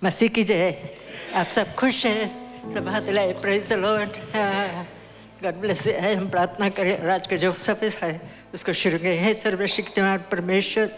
मसीह की जय। आप सब खुश हैं, सब हाथ लाए, praise the Lord, God bless. हम प्रार्थना करें और आज का जो सर्विस है उसको शुरू करें। हे सर्वशक्तिमान परमेश्वर,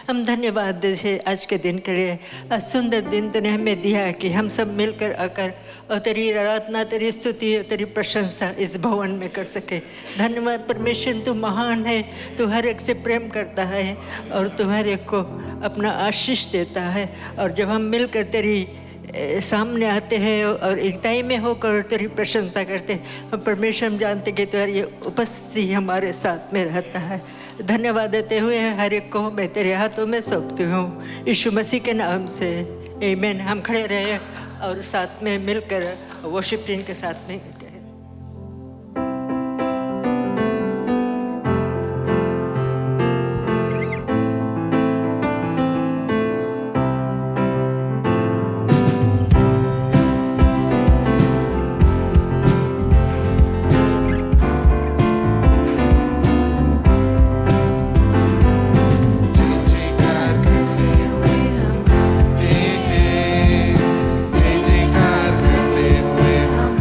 हम धन्यवाद देते आज के दिन के लिए। आज सुंदर दिन तूने हमें दिया है कि हम सब मिलकर आकर और तेरी आराधना, तेरी स्तुति और तेरी प्रशंसा इस भवन में कर सके। धन्यवाद परमेश्वर, तू महान है, तू हर एक से प्रेम करता है और तू हर एक को अपना आशीष देता है। और जब हम मिलकर तेरी सामने आते हैं और एकताई में होकर तेरी प्रशंसा करते हैं, हम परमेश्वर हम जानते कि तुम्हारी उपस्थिति हमारे साथ में रहता है। धन्यवाद देते हुए हर एक को मैं तेरे हाथों में सौंपती हूँ यीशु मसीह के नाम से, आमीन। हम खड़े रहे और साथ में मिलकर वर्शिप टीम के साथ में जय जयकार करते हुए हम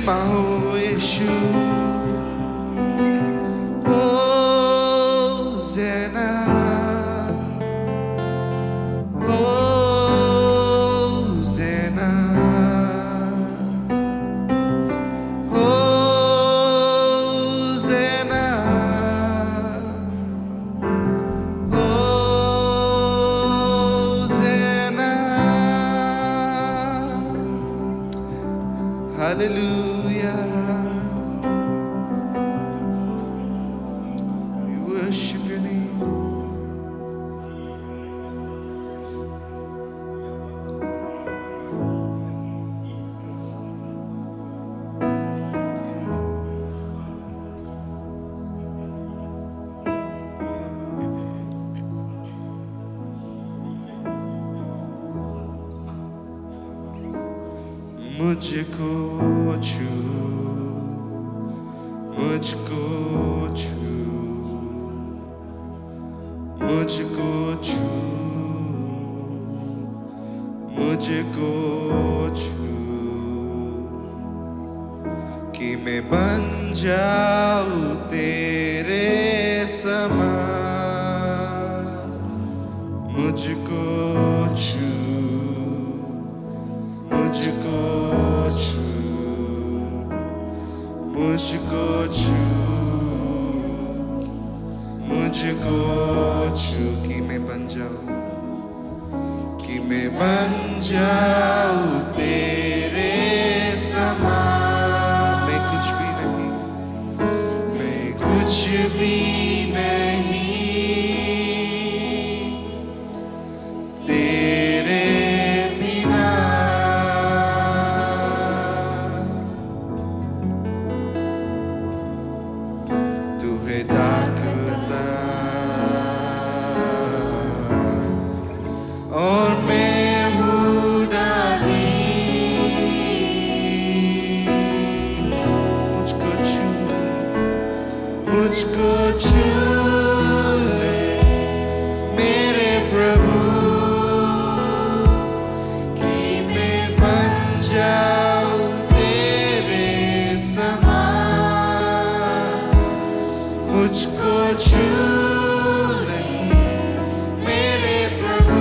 महिमा हो यीशु होज़ना होज़ना होज़ना होज़ना Hallelujah. We worship your name. मुझको छू मुझको छू मुझको छू मुझको छू कि मैं बन जाऊं तेरे समान मुझको छू मुझको छू मुझको छू मुझको छू कि मैं बन जाऊं तेरे समान मैं कुछ भी नहीं तेरे बिना तू है दाखलता और मैं हूँ डाली मुझको छू ले मेरे प्रभु कि मैं बन जाऊं तेरे समान मुझको छू ले मेरे प्रभु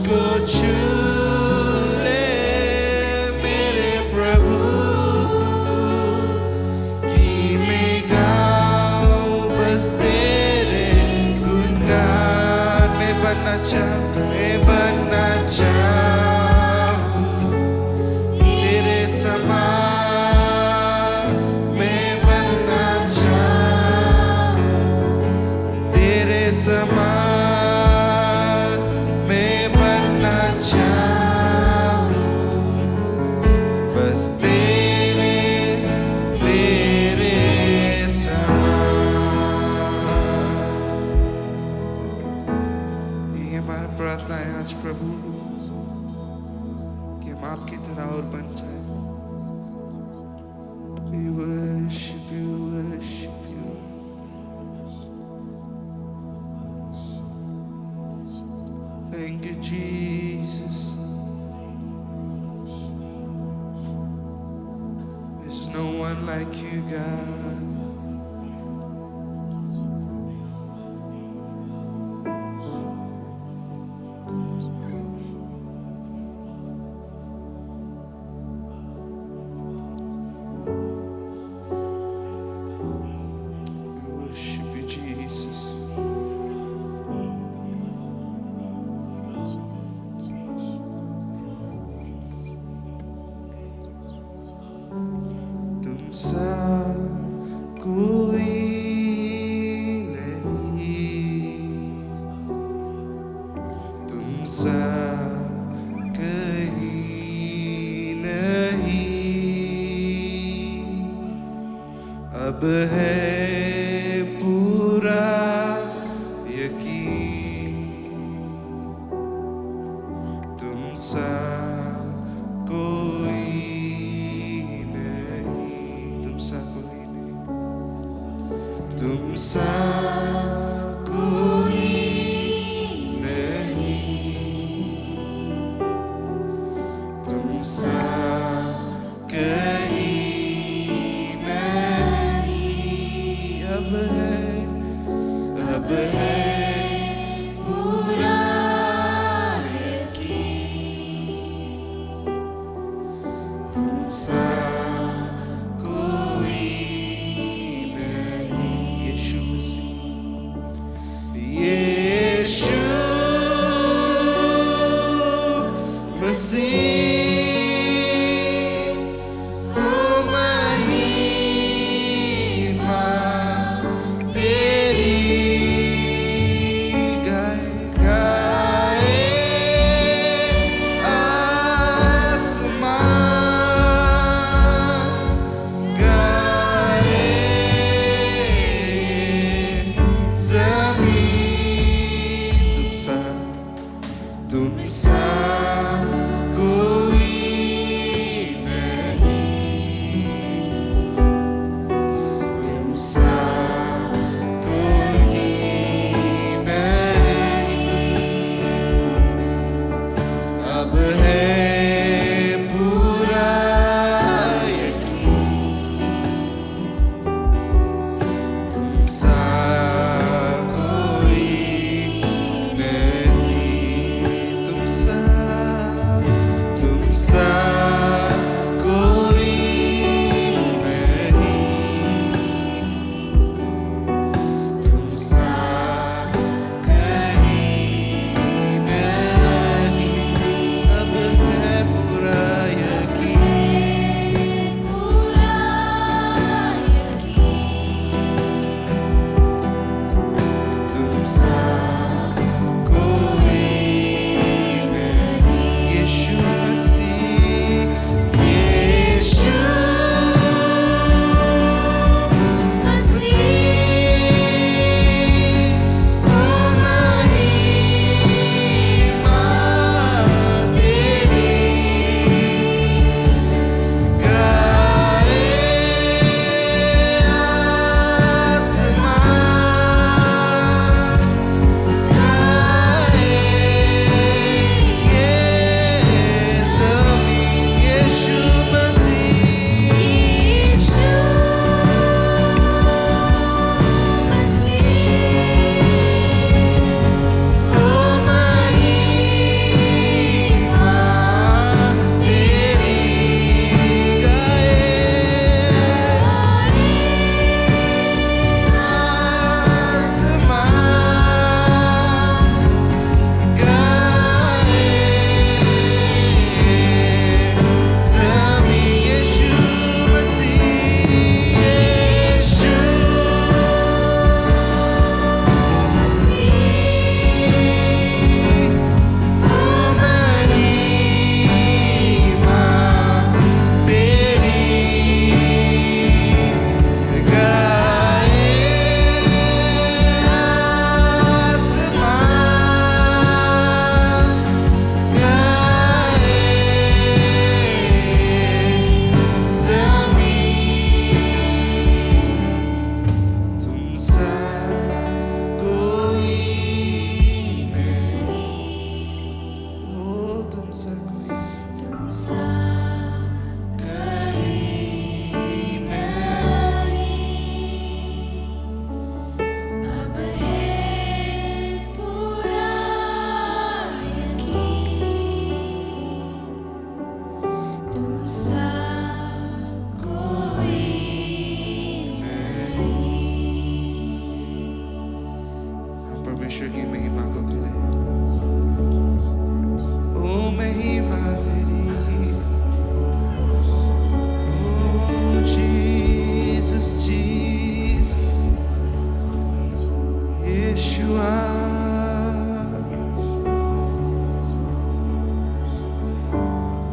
मुझको छू ले मेरे प्रभु कि मैं गाऊं बस तेरे गुणगान मैं बनना चाहूं तेरे समान मैं बनना चाहूं तेरे समान मैं बनना चाहूं बस तेरे समान ये हमारा प्रार्थना है आज प्रभु कि हम आपकी तरह और बन जाए We worship you, worship you. Thank you, Jesus. There's no one like you, God. We worship you, Jesus. तुम सा कोई नहीं तुम सा कहीं नहीं अब है पूरा यकीन तुम सा कोई नहीं तुम सा कोई नहीं तुम सा कोई नहीं तुम सा कहीं नहीं अब है पूरा यकीन तुम सा कोई नहीं यीशु मसीह परमेश्वर की महिमा को करें। ओ महिमा तेरी, ओ जीसस जीसस यीशुआ,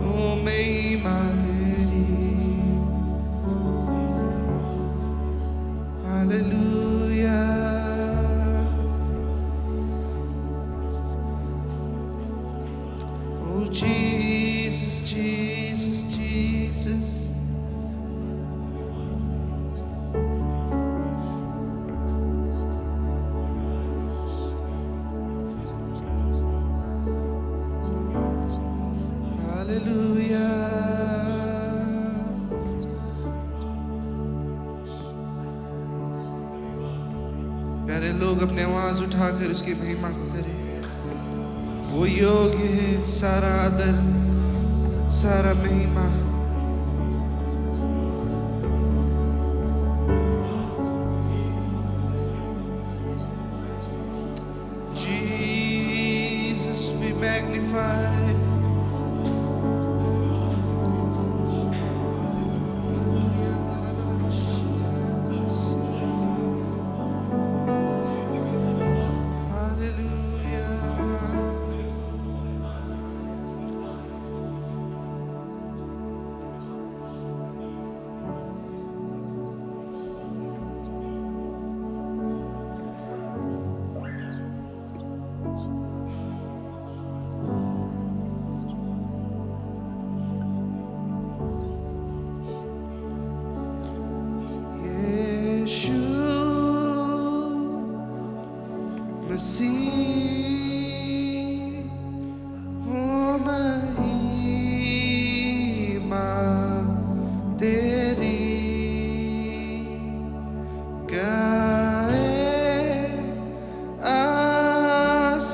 ओ महिमा तेरी, hallelujah. Oh Jesus, Jesus, Jesus. प्यारे लोग अपने आवाज उठाकर उसकी महिमा को करें। वो योग्य है सारा आदर, सारा महिमा। Jesus be magnified. मसीह हो महिमा तेरी, गाए आसमां,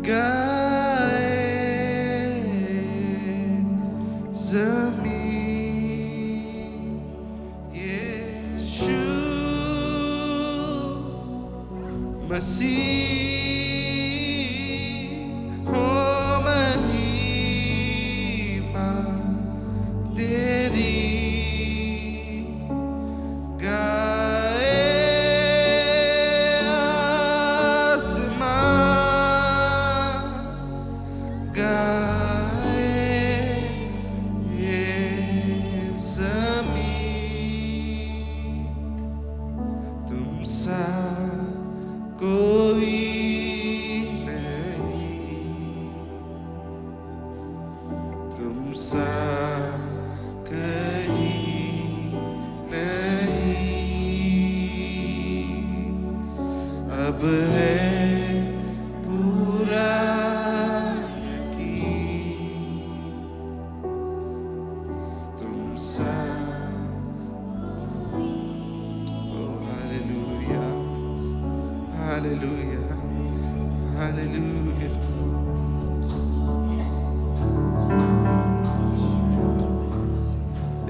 गाए ज़मीन, यीशु मसीह हो महिमा तेरी, गाए आसमां, गाए ये ज़मीन, तुम सा कोई नहीं, तुम सा कहीं नहीं, अब है पूरा यकीन, तुम सा हालेलुया, हालेलुया।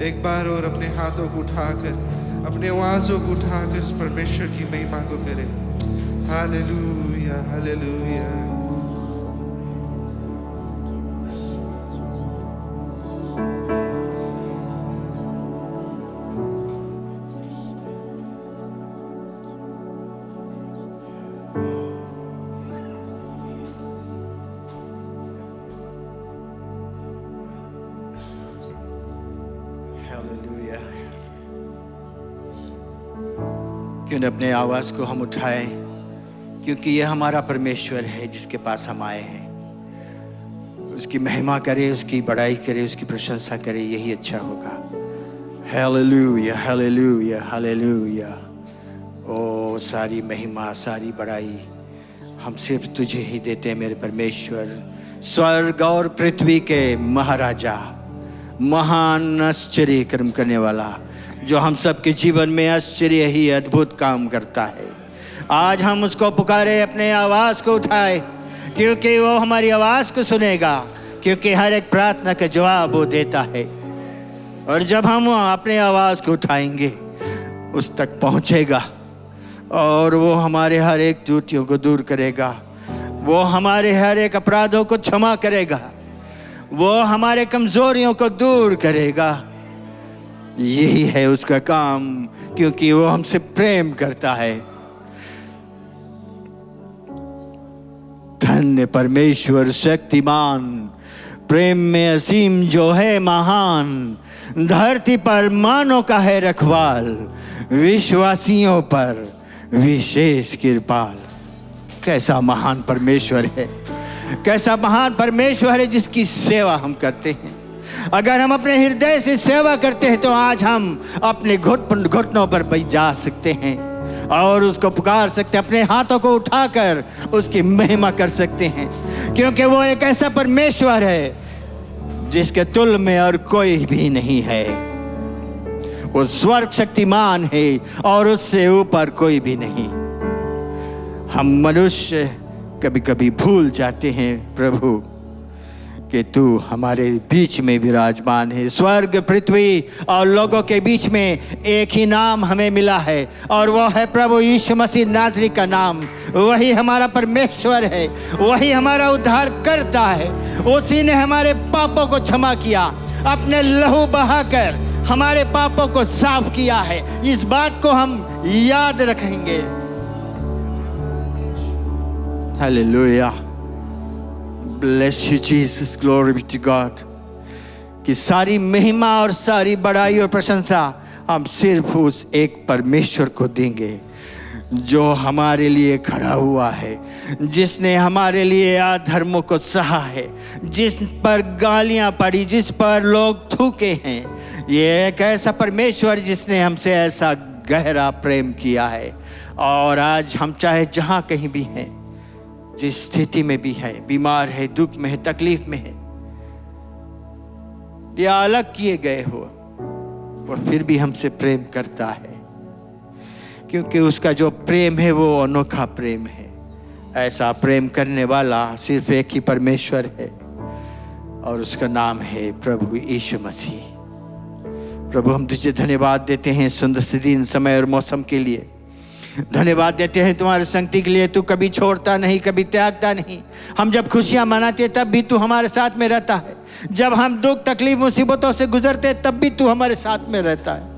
एक बार और अपने हाथों को उठाकर, अपने आवाजों को उठाकर इस परमेश्वर की महिमा को करें। Hallelujah, hallelujah. क्यों न अपने आवाज़ को हम उठाएं, क्योंकि ये हमारा परमेश्वर है जिसके पास हम आए हैं। उसकी महिमा करें, उसकी बड़ाई करें, उसकी प्रशंसा करें, यही अच्छा होगा। Hallelujah, hallelujah, hallelujah. ओ सारी महिमा, सारी बड़ाई हम सिर्फ तुझे ही देते हैं मेरे परमेश्वर, स्वर्ग और पृथ्वी के महाराजा, महान आश्चर्य कर्म करने वाला, जो हम सबके जीवन में आश्चर्य ही अद्भुत काम करता है। आज हम उसको पुकारे, अपने आवाज़ को उठाए, क्योंकि वो हमारी आवाज़ को सुनेगा, क्योंकि हर एक प्रार्थना का जवाब वो देता है। और जब हम अपने आवाज़ को उठाएंगे उस तक पहुँचेगा और वो हमारे हर एक त्रुटियों को दूर करेगा। वो हमारे हर एक अपराधों को क्षमा करेगा। वो हमारे कमजोरियों को दूर करेगा। यही है उसका काम, क्योंकि वो हमसे प्रेम करता है। धन्य परमेश्वर शक्तिमान, प्रेम में असीम जो है महान, धरती पर मानव का है रखवाल, विश्वासियों पर विशेष कृपाल। कैसा महान परमेश्वर है, कैसा महान परमेश्वर है जिसकी सेवा हम करते हैं। अगर हम अपने हृदय से सेवा करते हैं तो आज हम अपने घुटनों पर बैठ जा सकते हैं और उसको पुकार सकते हैं, अपने हाथों को उठाकर उसकी महिमा कर सकते हैं, क्योंकि वो एक ऐसा परमेश्वर है जिसके तुल्य में और कोई भी नहीं है। वो स्वर्ग शक्तिमान है और उससे ऊपर कोई भी नहीं। हम मनुष्य कभी कभी भूल जाते हैं प्रभु कि तू हमारे बीच में विराजमान है। स्वर्ग पृथ्वी और लोगों के बीच में एक ही नाम हमें मिला है और वो है प्रभु यीशु मसीह नाज़री का नाम। वही हमारा परमेश्वर है, वही हमारा उद्धार करता है। उसी ने हमारे पापों को क्षमा किया, अपने लहू बहाकर हमारे पापों को साफ किया है। इस बात को हम याद रखेंगे। Hallelujah, bless you Jesus, glory be to God. कि सारी महिमा और सारी बड़ाई और प्रशंसा हम सिर्फ उस एक परमेश्वर को देंगे जो हमारे लिए खड़ा हुआ है, जिसने हमारे लिए अधर्मों को सहा है, जिस पर गालियां पड़ी, जिस पर लोग थूके हैं। ये एक ऐसा परमेश्वर जिसने हमसे ऐसा गहरा प्रेम किया है। और आज हम चाहे जहां कहीं भी हैं, जिस स्थिति में भी है, बीमार है, दुख में है, तकलीफ में है या अलग किए गए हो, वो फिर भी हमसे प्रेम करता है, क्योंकि उसका जो प्रेम है वो अनोखा प्रेम है। ऐसा प्रेम करने वाला सिर्फ एक ही परमेश्वर है और उसका नाम है प्रभु यीशु मसीह। प्रभु, हम तुझे धन्यवाद देते हैं सुंदर से दिन, समय और मौसम के लिए। धन्यवाद देते हैं तुम्हारे संगति के लिए। तू कभी छोड़ता नहीं, कभी त्यागता नहीं। हम जब खुशियां मनाते तब भी तू हमारे साथ में रहता है। जब हम दुख तकलीफ मुसीबतों से गुजरते तब भी तू हमारे साथ में रहता है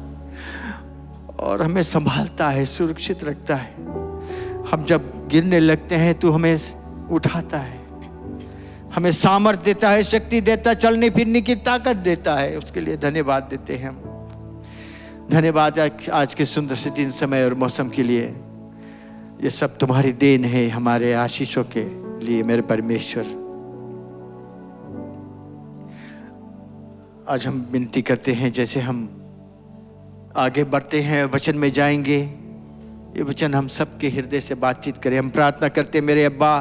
और हमें संभालता है, सुरक्षित रखता है। हम जब गिरने लगते हैं तू हमें उठाता है, हमें सामर्थ्य देता है, शक्ति देता है, चलने फिरने की ताकत देता है। उसके लिए धन्यवाद देते हैं हम। धन्यवाद आज के सुंदर से दिन, समय और मौसम के लिए। ये सब तुम्हारी देन है, हमारे आशीषों के लिए मेरे परमेश्वर। आज हम विनती करते हैं, जैसे हम आगे बढ़ते हैं, वचन में जाएंगे, ये वचन हम सबके हृदय से बातचीत करें। हम प्रार्थना करते हैं मेरे अब्बा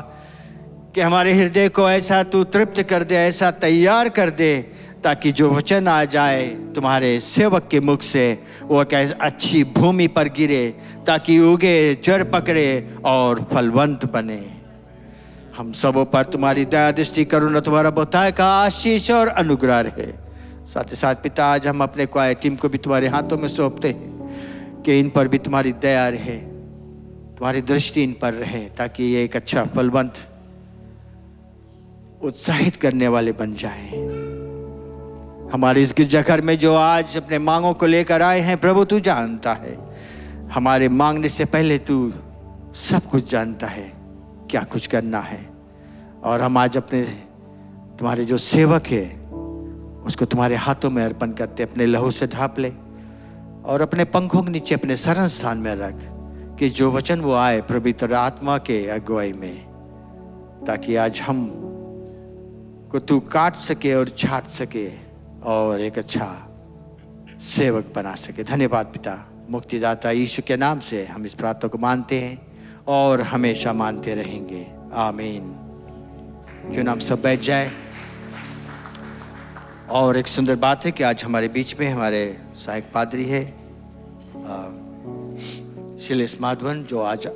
कि हमारे हृदय को ऐसा तू तृप्त कर दे, ऐसा तैयार कर दे, ताकि जो वचन आ जाए तुम्हारे सेवक के मुख से वो एक अच्छी भूमि पर गिरे, ताकि उगे, जड़ पकड़े और फलवंत बने। हम सबों पर तुम्हारी दया दृष्टि करुणा, तुम्हारा बहुतायत का आशीष और अनुग्रह रहे। साथ ही साथ पिता, आज हम अपने क्वायर टीम को भी तुम्हारे हाथों में सौंपते हैं कि इन पर भी तुम्हारी दया रहे, तुम्हारी दृष्टि इन पर रहे, ताकि ये एक अच्छा फलवंत, उत्साहित करने वाले बन जाएं। हमारे इस गिरजाघर में जो आज अपने मांगों को लेकर आए हैं, प्रभु तू जानता है। हमारे मांगने से पहले तू सब कुछ जानता है, क्या कुछ करना है। और हम आज अपने तुम्हारे जो सेवक है उसको तुम्हारे हाथों में अर्पण करते, अपने लहू से ढाप ले और अपने पंखों के नीचे अपने शरण स्थान में रख, कि जो वचन वो आए पवित्र आत्मा के अगुवाई में, ताकि आज हम को तू काट सके और छाट सके और एक अच्छा सेवक बना सके। धन्यवाद पिता, मुक्तिदाता यीशु के नाम से हम इस प्रार्थना को मानते हैं और हमेशा मानते रहेंगे। आमीन। क्यों ना हम सब बैठ जाए। और एक सुंदर बात है कि आज हमारे बीच में हमारे सहायक पादरी है शिलेश माधवन, जो आज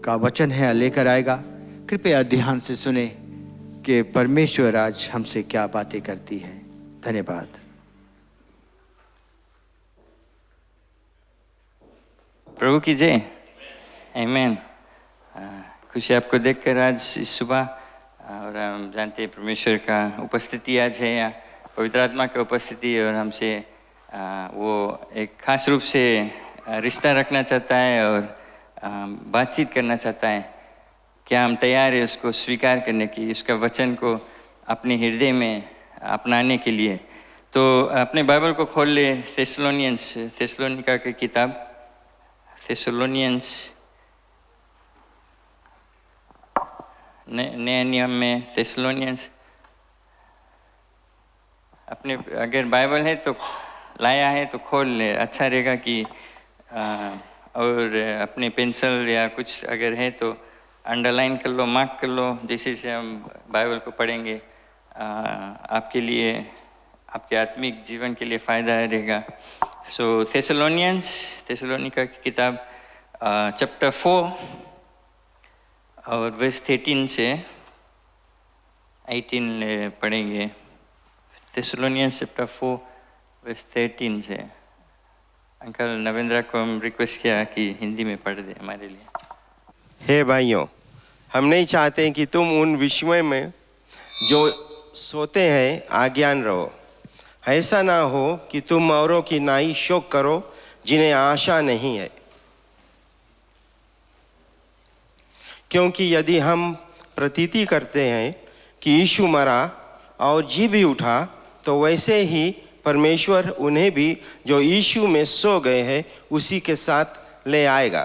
का वचन है लेकर आएगा। कृपया ध्यान से सुने कि परमेश्वर आज हमसे क्या बातें करती है। धन्यवाद। प्रभु की जय। आमीन। खुशी आपको देखकर आज इस सुबह, और हम जानते हैं परमेश्वर का उपस्थिति आज है यहाँ, पवित्र आत्मा का उपस्थिति, और हमसे वो एक खास रूप से रिश्ता रखना चाहता है और बातचीत करना चाहता है। क्या हम तैयार हैं उसको स्वीकार करने की, उसका वचन को अपने हृदय में अपनाने के लिए? तो अपने बाइबल को खोल ले, थेसलोनिका की किताब, थेसलोनियंस नए नियम में थेसलोनियंस। अपने अगर बाइबल है तो लाया है तो खोल ले, अच्छा रहेगा कि और अपने पेंसिल या कुछ अगर है तो अंडरलाइन कर लो, मार्क कर लो, जैसे से हम बाइबल को पढ़ेंगे आपके लिए, आपके आत्मिक जीवन के लिए फ़ायदा रहेगा। सो थेसलोनिका की किताब चैप्टर 4 और वर्स 13 से 18 पढ़ेंगे। थेसलोनियंस चैप्टर 4 वर्स 13 से। अंकल नवेंद्र को हम रिक्वेस्ट किया कि हिंदी में पढ़ दे हमारे लिए। हे भाइयों, हम नहीं चाहते कि तुम उन विषयों में जो सोते हैं अज्ञान रहो। ऐसा ना हो कि तुम औरों की नाई शोक करो जिन्हें आशा नहीं है। क्योंकि यदि हम प्रतीति करते हैं कि यीशु मरा और जी भी उठा, तो वैसे ही परमेश्वर उन्हें भी जो यीशु में सो गए हैं उसी के साथ ले आएगा।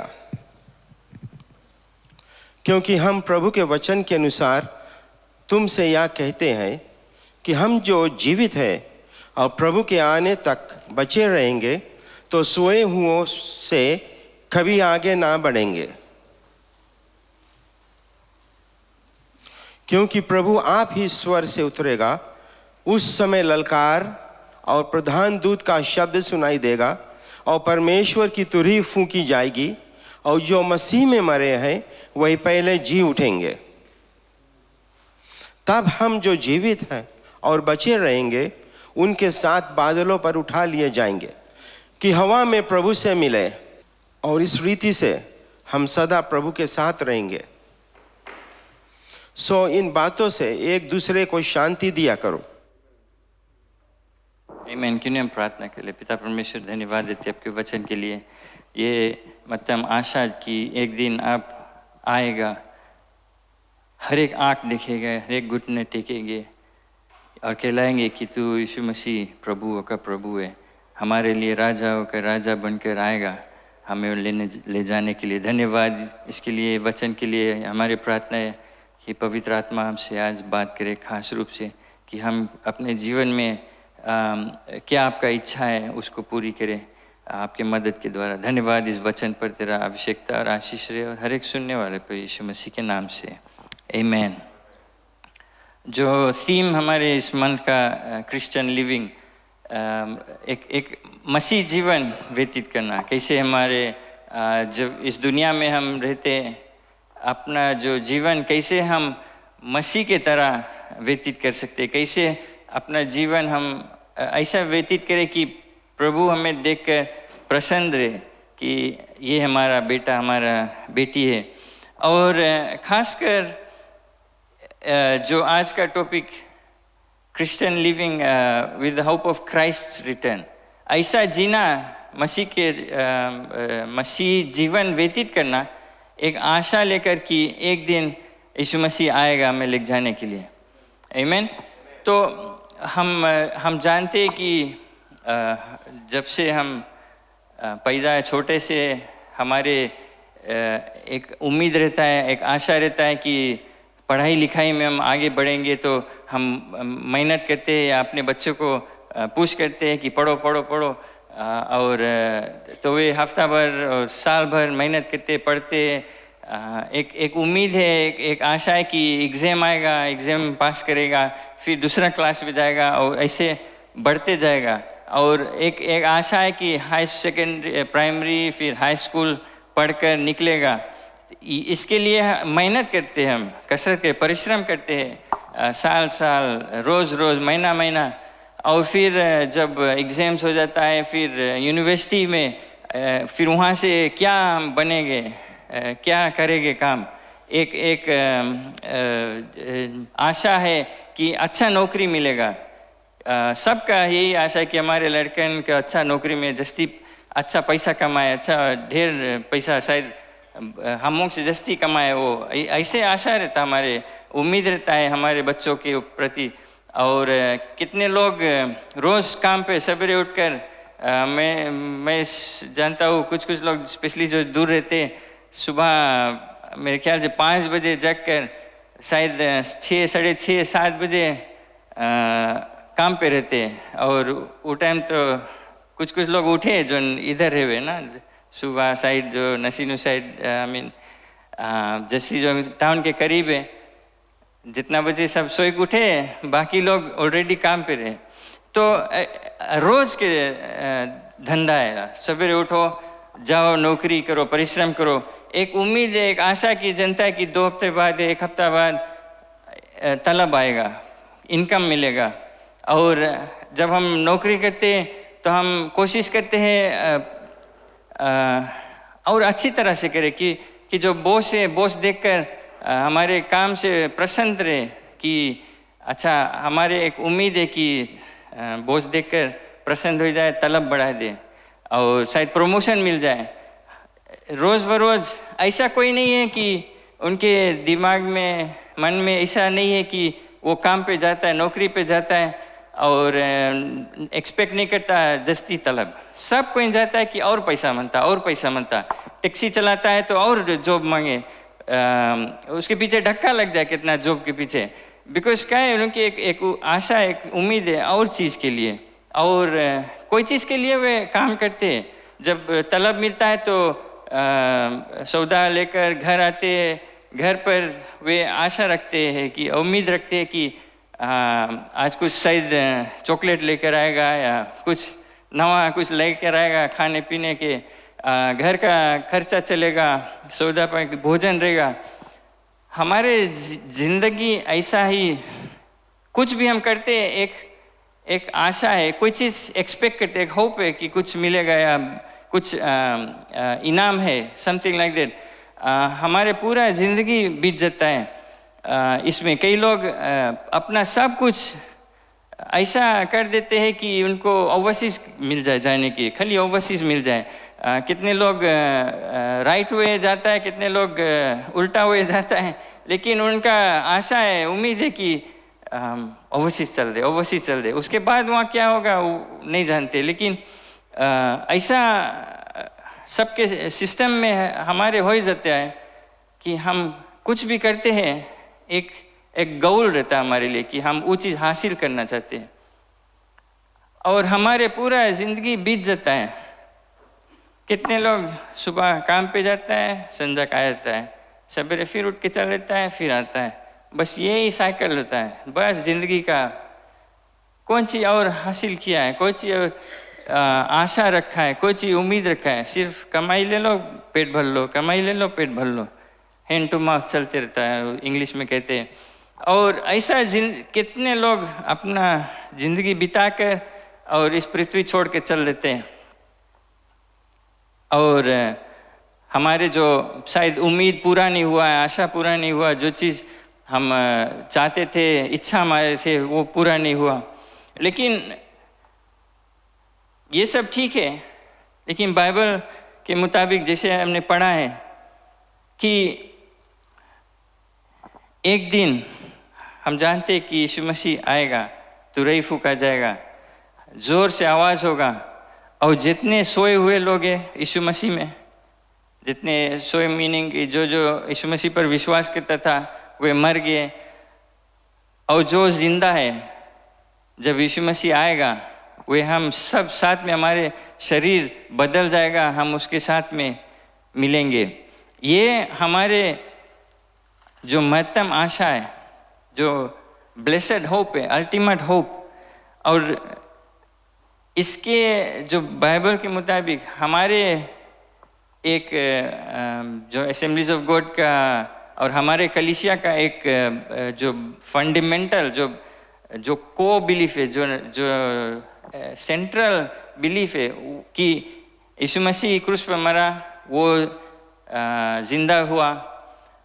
क्योंकि हम प्रभु के वचन के अनुसार तुमसे यह कहते हैं कि हम जो जीवित हैं और प्रभु के आने तक बचे रहेंगे, तो सोए हुओं से कभी आगे ना बढ़ेंगे। क्योंकि प्रभु आप ही स्वर से उतरेगा, उस समय ललकार और प्रधान दूत का शब्द सुनाई देगा और परमेश्वर की तुरही फूंकी जाएगी, और जो मसीह में मरे हैं वही पहले जी उठेंगे। तब हम जो जीवित हैं और बचे रहेंगे उनके साथ बादलों पर उठा लिए जाएंगे कि हवा में प्रभु से मिले, और इस रीति से हम सदा प्रभु के साथ रहेंगे। सो इन बातों से एक दूसरे को शांति दिया करो। आमीन। क्यों हम प्रार्थना के लिए? पिता परमेश्वर, धन्यवाद देते आपके वचन के लिए। ये मतलब आशा कि एक दिन आप आएगा, हर एक आँख देखेगा, हर एक घुटने टेकेंगे और कहलाएंगे कि तू यीशु मसीह प्रभुओं का प्रभु है, हमारे लिए राजाओं का राजा बनकर आएगा, हमें ले जाने के लिए। धन्यवाद इसके लिए, वचन के लिए। हमारी प्रार्थना है कि पवित्र आत्मा हमसे आज बात करे, खास रूप से कि हम अपने जीवन में क्या आपका इच्छा है उसको पूरी करें आपके मदद के द्वारा। धन्यवाद इस वचन पर, तेरा अभिषेकता और आशीष रहे और हर एक सुनने वाले पर, यीशु मसीह के नाम से आमीन। जो थीम हमारे इस मंथ का क्रिश्चियन लिविंग, एक मसीह जीवन व्यतीत करना, कैसे हमारे जब इस दुनिया में हम रहते अपना जो जीवन कैसे हम मसीह के तरह व्यतीत कर सकते, कैसे अपना जीवन हम ऐसा व्यतीत करें कि प्रभु हमें देखकर प्रसन्न रहे कि ये हमारा बेटा, हमारा बेटी है। और खासकर जो आज का topic Christian living with the hope of Christ return, ऐसा जीना, मसीह जीवन व्यतीत करना एक आशा लेकर कि एक दिन यीशु मसीह आएगा हमें ले जाने के लिए। आमीन। तो हम जानते हैं कि जब से हम पैदा छोटे से हमारे एक उम्मीद रहता है, एक आशा रहता है कि पढ़ाई लिखाई में हम आगे बढ़ेंगे, तो हम मेहनत करते हैं या अपने बच्चों को पुश करते हैं कि पढ़ो पढ़ो पढ़ो, और तो वे हफ्ता भर और साल भर मेहनत करते पढ़ते। एक उम्मीद है, एक आशा है कि एग्ज़ाम आएगा, एग्ज़ाम पास करेगा, फिर दूसरा क्लास में जाएगा और ऐसे बढ़ते जाएगा। और एक आशा है कि हाई सेकेंडरी, प्राइमरी, फिर हाई स्कूल पढ़कर निकलेगा। इसके लिए मेहनत करते हैं, हम कसरत के परिश्रम करते हैं, साल साल, रोज़ रोज़, महीना महीना। और फिर जब एग्ज़ाम्स हो जाता है, फिर यूनिवर्सिटी में, फिर वहाँ से क्या हम बनेंगे, क्या करेंगे काम। एक एक आशा है कि अच्छा नौकरी मिलेगा। सबका यही आशा है कि हमारे लड़कन का अच्छा नौकरी में जस्ती अच्छा पैसा कमाए, अच्छा ढेर पैसा शायद हम लोग से जस्ती कमाए। वो ऐसे आशा रहता, हमारे उम्मीद रहता है हमारे बच्चों के प्रति। और कितने लोग रोज़ काम पे सवेरे उठकर मैं जानता हूँ कुछ लोग स्पेशली जो दूर रहते सुबह मेरे ख्याल से 5 बजे जगकर शायद 6, साढ़े 6, 7 बजे काम पे रहते। और वो टाइम तो कुछ लोग उठे जो इधर रहे हुए ना, सुबह साइड जो नसीनू साइड, आई मीन जस्सी जो टाउन के करीब है, जितना बजे सब सोए उठे, बाकी लोग ऑलरेडी काम पे रहे। तो रोज के धंधा है, सवेरे उठो, जाओ, नौकरी करो, परिश्रम करो। एक उम्मीद है, एक आशा की जनता की 2 हफ्ते बाद, 1 हफ्ता बाद तलब आएगा, इनकम मिलेगा। और जब हम नौकरी करते हैं तो हम कोशिश करते हैं और अच्छी तरह से करें कि जो बॉस है, बॉस देखकर हमारे काम से प्रसन्न रहे। कि अच्छा, हमारे एक उम्मीद है कि बॉस देखकर प्रसन्न हो जाए, तलब बढ़ा दे और शायद प्रमोशन मिल जाए। रोज़ बरोज़ ऐसा कोई नहीं है कि उनके दिमाग में, मन में ऐसा नहीं है कि वो काम पे जाता है, नौकरी पे जाता है और एक्सपेक्ट नहीं करता जस्ती तलब। सब कोई जाता है कि और पैसा मनता, और पैसा मनता। टैक्सी चलाता है तो और जॉब मांगे, उसके पीछे धक्का लग जाए कितना जॉब के पीछे। बिकॉज क्या है, उनकी एक आशा, एक उम्मीद है और चीज़ के लिए, और कोई चीज़ के लिए वे काम करते हैं। जब तलब मिलता है तो सौदा लेकर घर आते हैं, घर पर वे आशा रखते हैं कि, उम्मीद रखते हैं कि आज कुछ शायद चॉकलेट लेकर आएगा या कुछ नवा कुछ लेकर आएगा खाने पीने के, घर का खर्चा चलेगा, सौदा पर भोजन रहेगा। हमारे जिंदगी ऐसा ही, कुछ भी हम करते हैं एक आशा है, कोई चीज़ एक्सपेक्ट करते, एक होप है कि कुछ मिलेगा या कुछ इनाम है, समथिंग लाइक दैट। हमारे पूरा ज़िंदगी बीत जाता है इसमें। कई लोग अपना सब कुछ ऐसा कर देते हैं कि उनको ओवरसीज़ मिल जाए जाने की, खाली ओवरसीज़ मिल जाए। कितने लोग राइट वे जाता है, कितने लोग उल्टा वे जाता है, लेकिन उनका आशा है, उम्मीद है कि ओवरसीज़ चल दे, ओवरसीज़ चल दे। उसके बाद वहाँ क्या होगा वो नहीं जानते। लेकिन ऐसा सबके सिस्टम में हमारे हो ही जाता है कि हम कुछ भी करते हैं, एक गोल रहता है हमारे लिए कि हम वो चीज़ हासिल करना चाहते हैं, और हमारे पूरा ज़िंदगी बीत जाता है। कितने लोग सुबह काम पे जाता है, संध्या का आता है, सवेरे फिर उठ के चल लेता है, फिर आता है, बस यही साइकिल रहता है। बस ज़िंदगी का कौन चीज़ और हासिल किया है, कोई चीज़ और आशा रखा है, कोई चीज़ उम्मीद रखा है। सिर्फ कमाई ले लो, पेट भर लो, कमाई ले लो, पेट भर लो, हैंड टू माउथ चलते रहता है, इंग्लिश में कहते हैं। और ऐसा कितने लोग अपना ज़िंदगी बिताकर और इस पृथ्वी छोड़ के चल देते हैं। और हमारे जो शायद उम्मीद पूरा नहीं हुआ है, आशा पूरा नहीं हुआ, जो चीज़ हम चाहते थे, इच्छा हमारे थे, वो पूरा नहीं हुआ। लेकिन ये सब ठीक है, लेकिन बाइबल के मुताबिक जैसे हमने पढ़ा है कि एक दिन हम जानते हैं कि यीशु मसीह आएगा, तुरई फूका जाएगा, ज़ोर से आवाज़ होगा, और जितने सोए हुए लोग हैं यीशु मसीह में, जितने सोए मीनिंग जो यीशु मसीह पर विश्वास करता था वे मर गए, और जो जिंदा है जब यीशु मसीह आएगा वे हम सब साथ में, हमारे शरीर बदल जाएगा, हम उसके साथ में मिलेंगे। ये हमारे जो महत्तम आशा है, जो ब्लेसेड होप है, अल्टीमेट होप। और इसके जो बाइबल के मुताबिक हमारे एक जो असेंबलीज ऑफ गॉड का और हमारे कलीसिया का एक जो फंडामेंटल जो को बिलीफ है, जो सेंट्रल बिलीफ है कि यीशु मसीह क्रूस पर मरा, वो जिंदा हुआ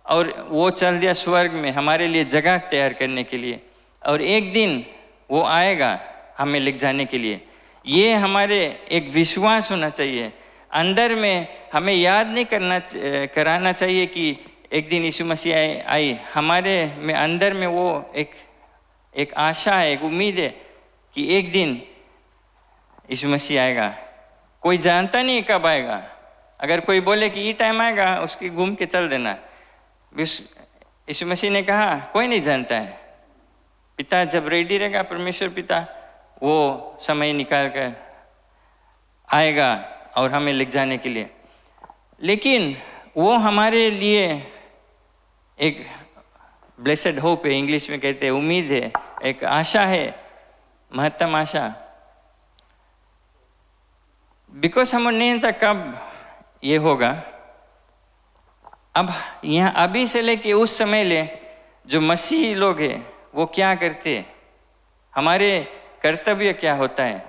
और वो चल दिया स्वर्ग में हमारे लिए जगह तैयार करने के लिए, और एक दिन वो आएगा हमें ले जाने के लिए। ये हमारे एक विश्वास होना चाहिए अंदर में, हमें याद नहीं कराना चाहिए कि एक दिन यीशु मसीह आई। हमारे में अंदर में वो एक आशा है, एक उम्मीद है कि एक दिन यीशु मसीह आएगा। कोई जानता नहीं कब आएगा, अगर कोई बोले कि ये टाइम आएगा उसकी घूम के चल देना। यीशु मसीह ने कहा कोई नहीं जानता है, पिता जब रेडी रहेगा, परमेश्वर पिता वो समय निकाल कर आएगा और हमें ले जाने के लिए। लेकिन वो हमारे लिए एक ब्लेसेड होप है, इंग्लिश में कहते हैं उम्मीद है, एक आशा है, महत्तम आशा। बिकॉज हमें नहीं था कब ये होगा। अब यहाँ अभी से लेके उस समय ले जो मसीही लोग हैं वो क्या करते, हमारे कर्तव्य क्या होता है,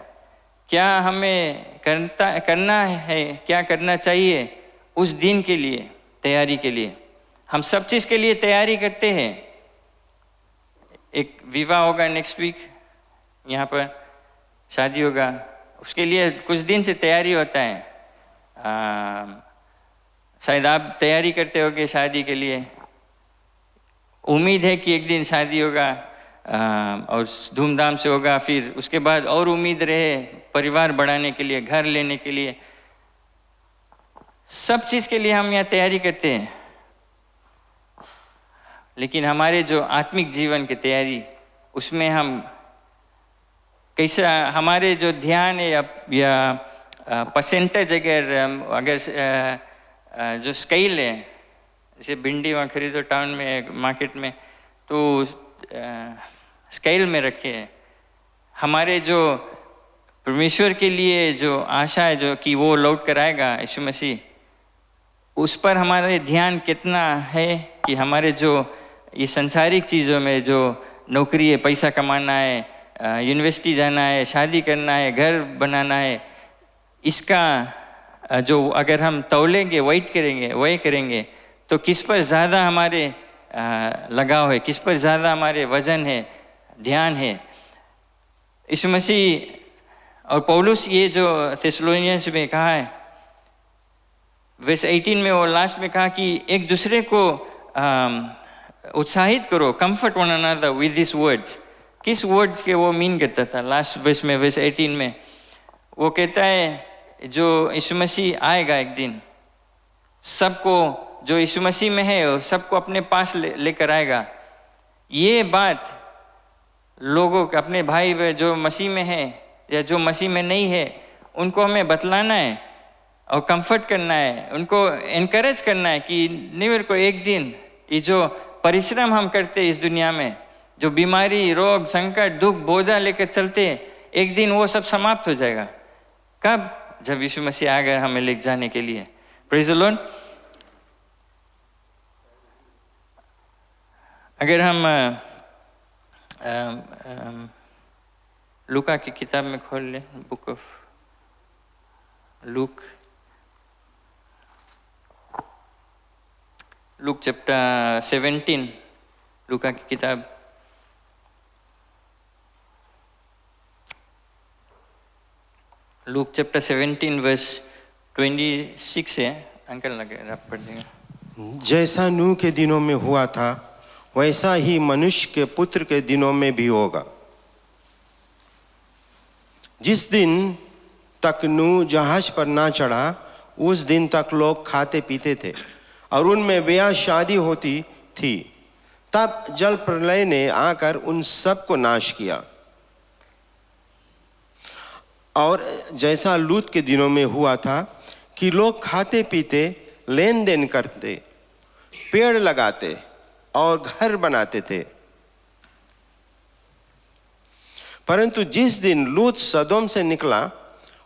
क्या हमें करना है, क्या करना चाहिए उस दिन के लिए, तैयारी के लिए। हम सब चीज़ के लिए तैयारी करते हैं। एक विवाह होगा नेक्स्ट वीक, यहाँ पर शादी होगा, उसके लिए कुछ दिन से तैयारी होता है। शायद आप तैयारी करते होगे शादी के लिए, उम्मीद है कि एक दिन शादी होगा और धूमधाम से होगा, फिर उसके बाद और उम्मीद रहे परिवार बढ़ाने के लिए, घर लेने के लिए, सब चीज़ के लिए हम यहाँ तैयारी करते हैं। लेकिन हमारे जो आत्मिक जीवन की तैयारी, उसमें हम कैसा, हमारे जो ध्यान है या परसेंटेज अगर जो स्केल है, जैसे भिंडी वहाँ खरीदो टाउन में मार्केट में, तो स्केल में रखे हैं। हमारे जो परमेश्वर के लिए जो आशा है, जो कि वो लौट कर आएगा यीशु मसीह, उस पर हमारे ध्यान कितना है कि हमारे जो ये संसारिक चीज़ों में जो नौकरी है, पैसा कमाना है, यूनिवर्सिटी जाना है, शादी करना है, घर बनाना है, इसका जो अगर हम तौलेंगे, वही करेंगे तो किस पर ज़्यादा हमारे लगाव है, किस पर ज़्यादा हमारे वजन है, ध्यान है। यीशु मसीह और पौलुस ये जो थेसलोनियंस में कहा है, वर्स 18 में वो लास्ट में कहा कि एक दूसरे को उत्साहित करो, comfort one another with this words. किस वर्ड्स के वो मीन करता था? लास्ट वर्स में, वर्स 18 में वो कहता है जो यीशु मसीह आएगा एक दिन, सबको जो यीशु मसीह में है सबको अपने पास लेकर आएगा। ये बात लोगों के, अपने भाई जो मसीह में है या जो मसीह में नहीं है, उनको हमें बतलाना है और कंफर्ट करना है, उनको एनकरेज करना है कि नहीं, मेरे को एक दिन ये जो परिश्रम हम करते इस दुनिया में, जो बीमारी, रोग, संकट, दुख, बोझा लेकर चलते, एक दिन वो सब समाप्त हो जाएगा। कब? जब यीशु मसीह आ गए हमें ले जाने के लिए। Praise the Lord. अगर हम लूका की किताब में खोल लें, बुक ऑफ लूक चैप्टर 17, लूका की किताब, लूक चैप्टर 17 वर्स 26 है। अंकल लगे आप पढ़ देंगे। जैसा नूह के दिनों में हुआ था वैसा ही मनुष्य के पुत्र के दिनों में भी होगा। जिस दिन तक नूह जहाज पर ना चढ़ा, उस दिन तक लोग खाते पीते थे और उनमें ब्याह शादी होती थी। तब जल प्रलय ने आकर उन सब को नाश किया। और जैसा लूत के दिनों में हुआ था कि लोग खाते पीते, लेन देन करते, पेड़ लगाते और घर बनाते थे। परंतु जिस दिन लूत सदोम से निकला,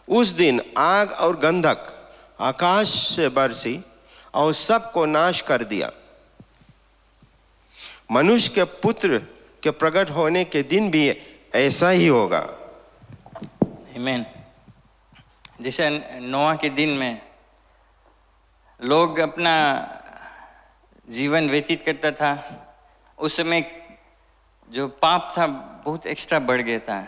उस दिन आग और गंधक आकाश से बरसी और सबको नाश कर दिया। मनुष्य के पुत्र के प्रकट होने के दिन भी ऐसा ही होगा। आमीन। जैसे नोआ के दिन में लोग अपना जीवन व्यतीत करता था। उस समय जो पाप था बहुत एक्स्ट्रा बढ़ गया था।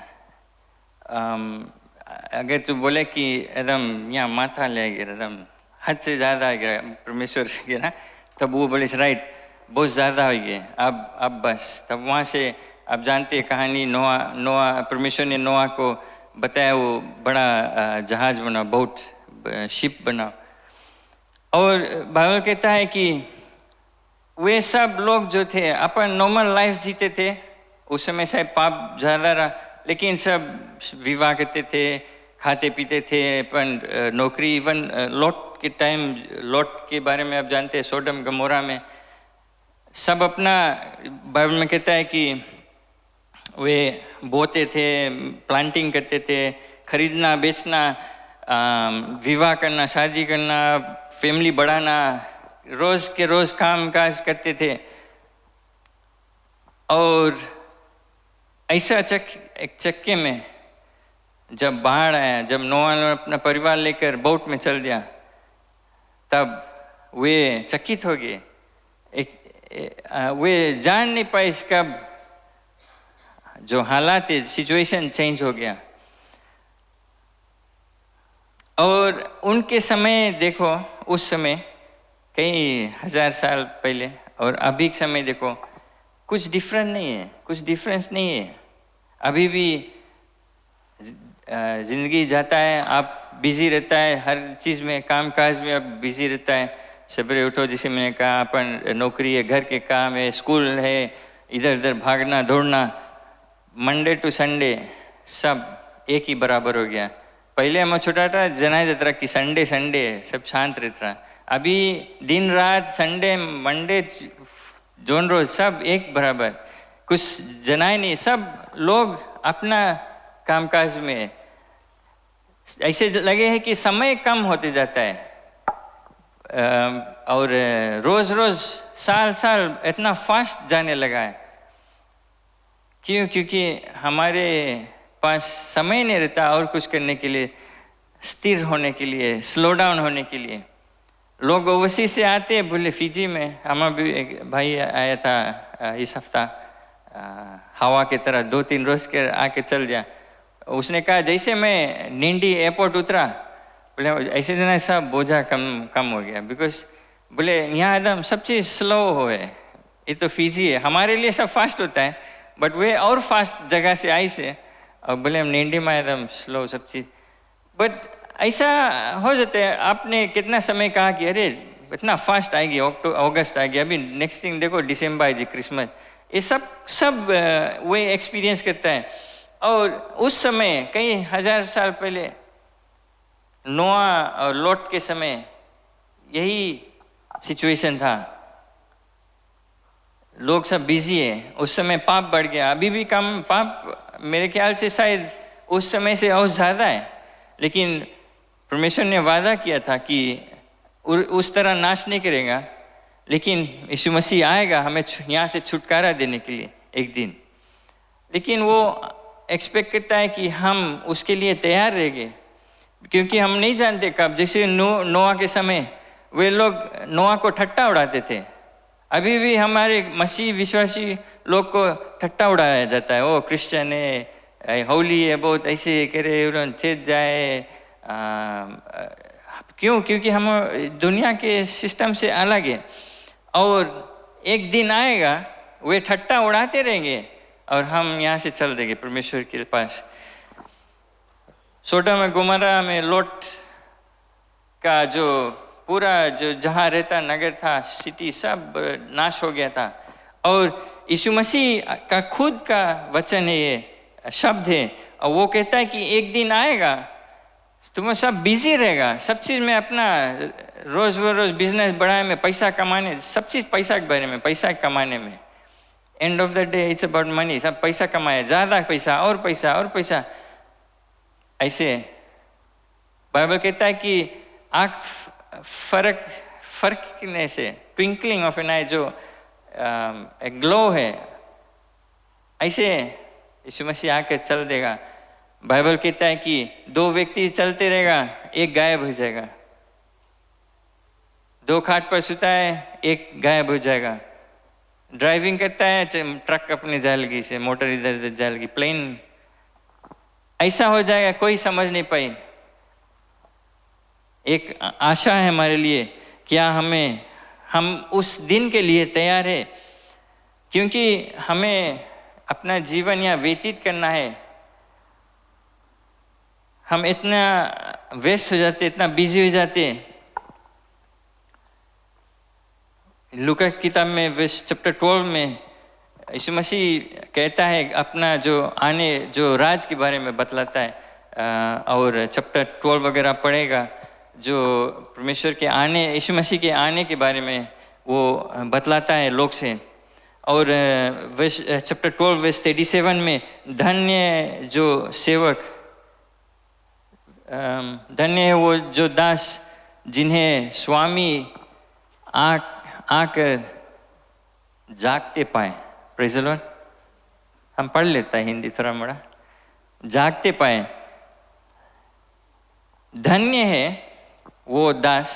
अगर तू बोले कि एकदम यहाँ माथा ले गया, एकदम हद से ज़्यादा आ गया परमेश्वर से गया ना, तब वो बोले राइट बहुत ज़्यादा हो गया, अब बस। तब वहाँ से आप जानते हैं कहानी, नोआ परमेश्वर ने नोआ को बताया वो बड़ा जहाज बना, बोट शिप बना। और बाइबल कहता है कि वे सब लोग जो थे अपन नॉर्मल लाइफ जीते थे। उस समय शायद पाप ज़्यादा रहा, लेकिन सब विवाह करते थे, खाते पीते थे, अपन नौकरी। इवन लॉट के टाइम, लॉट के बारे में आप जानते हैं, सोडम गमोरा में सब अपना, बाइबल में कहता है कि वे बोते थे, प्लांटिंग करते थे, खरीदना बेचना, विवाह करना, शादी करना, फैमिली बढ़ाना, रोज़ के रोज़ काम काज करते थे। और ऐसा एक चक्के में जब बाढ़ आया, जब नोआ अपना परिवार लेकर बोट में चल दिया, तब वे चकित हो गए। वे जान नहीं पाए कब जो हालात है, सिचुएशन चेंज हो गया। और उनके समय देखो, उस समय कई हजार साल पहले और अभी के समय देखो, कुछ डिफरेंट नहीं है, कुछ डिफरेंस नहीं है। अभी भी ज़िंदगी जाता है, आप बिजी रहता है, हर चीज़ में, काम काज में आप बिजी रहता है। सवेरे उठो, जैसे मैंने कहा, अपन नौकरी है, घर के काम है, स्कूल है, इधर उधर भागना दौड़ना, मंडे टू संडे सब एक ही बराबर हो गया। पहले हम छोटा था, जना जाता रहा कि संडे संडे सब शांत रहता रहा। अभी दिन रात, संडे मंडे दोनों रोज सब एक बराबर, कुछ जनाए नहीं, सब लोग अपना कामकाज में। ऐसे लगे है कि समय कम होते जाता है, और रोज रोज साल साल इतना फास्ट जाने लगा है। क्यों? क्योंकि हमारे पास समय नहीं रहता और कुछ करने के लिए, स्थिर होने के लिए, स्लो डाउन होने के लिए। लोग ओवरसीज से आते हैं, बोले फिजी में, हमारा भी एक भाई आया था इस हफ्ता, हवा की तरह 2-3 रोज के आके चल गया। उसने कहा जैसे मैं निंडी एयरपोर्ट उतरा, बोले ऐसे जना सब बोझा कम हो गया। बिकॉज बोले यहाँ एकदम सब चीज़ स्लो हो है। ये तो फिजी है, हमारे लिए सब फास्ट होता है, बट वे और फास्ट जगह से आई से, और बोले हम निंडी में एकदम स्लो सब चीज़। बट ऐसा हो जाता है। आपने कितना समय कहा कि अरे इतना फास्ट आएगी, अगस्त आएगी, अभी नेक्स्ट थिंग देखो दिसंबर आएगी, क्रिसमस। ये सब वे एक्सपीरियंस करता है। और उस समय कई हजार साल पहले नोआ और लॉट के समय यही सिचुएशन था। लोग सब बिजी है। उस समय पाप बढ़ गया, अभी भी कम पाप मेरे ख्याल से शायद उस समय से और ज़्यादा है। लेकिन परमेश्वर ने वादा किया था कि उस तरह नाश नहीं करेगा, लेकिन यीशु मसीह आएगा हमें यहाँ से छुटकारा देने के लिए एक दिन। लेकिन वो एक्सपेक्ट करता है कि हम उसके लिए तैयार रहेंगे, क्योंकि हम नहीं जानते कब। जैसे नोआ के समय वे लोग नोआ को ठट्टा उड़ाते थे। अभी भी हमारे मसीह विश्वासी लोग को ठट्टा उड़ाया जाता है। वो क्रिश्चियन है, होली है, बहुत ऐसे करे, उन्होंने चेत जाए। क्यों? क्योंकि हम दुनिया के सिस्टम से अलग है। और एक दिन आएगा वे ठट्टा उड़ाते रहेंगे और हम यहाँ से चल देंगे परमेश्वर के पास। सोडम में, गोमोरा में लॉट का जो पूरा जो जहाँ रहता नगर था, सिटी, सब नाश हो गया था। और यीशु मसीह का खुद का वचन है, ये शब्द है, और वो कहता है कि एक दिन आएगा तुम्हें सब बिजी रहेगा, सब चीज़ में अपना रोज़ बिजनेस बढ़ाने में, पैसा कमाने, सब चीज़ पैसा के बारे में, पैसा कमाने में। End of the day it's about money. सब पैसा कमाए, ज़्यादा पैसा और पैसा और पैसा। ऐसे बाइबल कहता है कि आँख फर्कने से, ट्विंकलिंग ऑफ एन आई, जो एक ग्लो है, ऐसे यीशु मसीह आकर चल देगा। बाइबल कहता है कि 2 व्यक्ति चलते रहेगा, एक गायब हो जाएगा। 2 खाट पर सोता है, एक गायब हो जाएगा। ड्राइविंग करता है, ट्रक अपनी जाएगी से, मोटर इधर इधर जाएगी, प्लेन ऐसा हो जाएगा, कोई समझ नहीं पाई। एक आशा है हमारे लिए, क्या हम उस दिन के लिए तैयार है? क्योंकि हमें अपना जीवन यहाँ व्यतीत करना है। हम इतना व्यस्त हो जाते, इतना बिजी हो जाते। लूका की किताब में वर्स चैप्टर 12 में यीशु मसीह कहता है अपना जो राज के बारे में बतलाता है, और चैप्टर 12 वगैरह पढ़ेगा, जो परमेश्वर के आने, यीशु मसीह के आने के बारे में वो बतलाता है लोग से। और चैप्टर 12 वर्स 37 में धन्य जो सेवक, धन्य है वो जो दास जिन्हें स्वामी आकर जागते पाए। Praise the Lord. हम पढ़ लेता है हिंदी थोड़ा मोड़ा। जागते पाए, धन्य है वो दास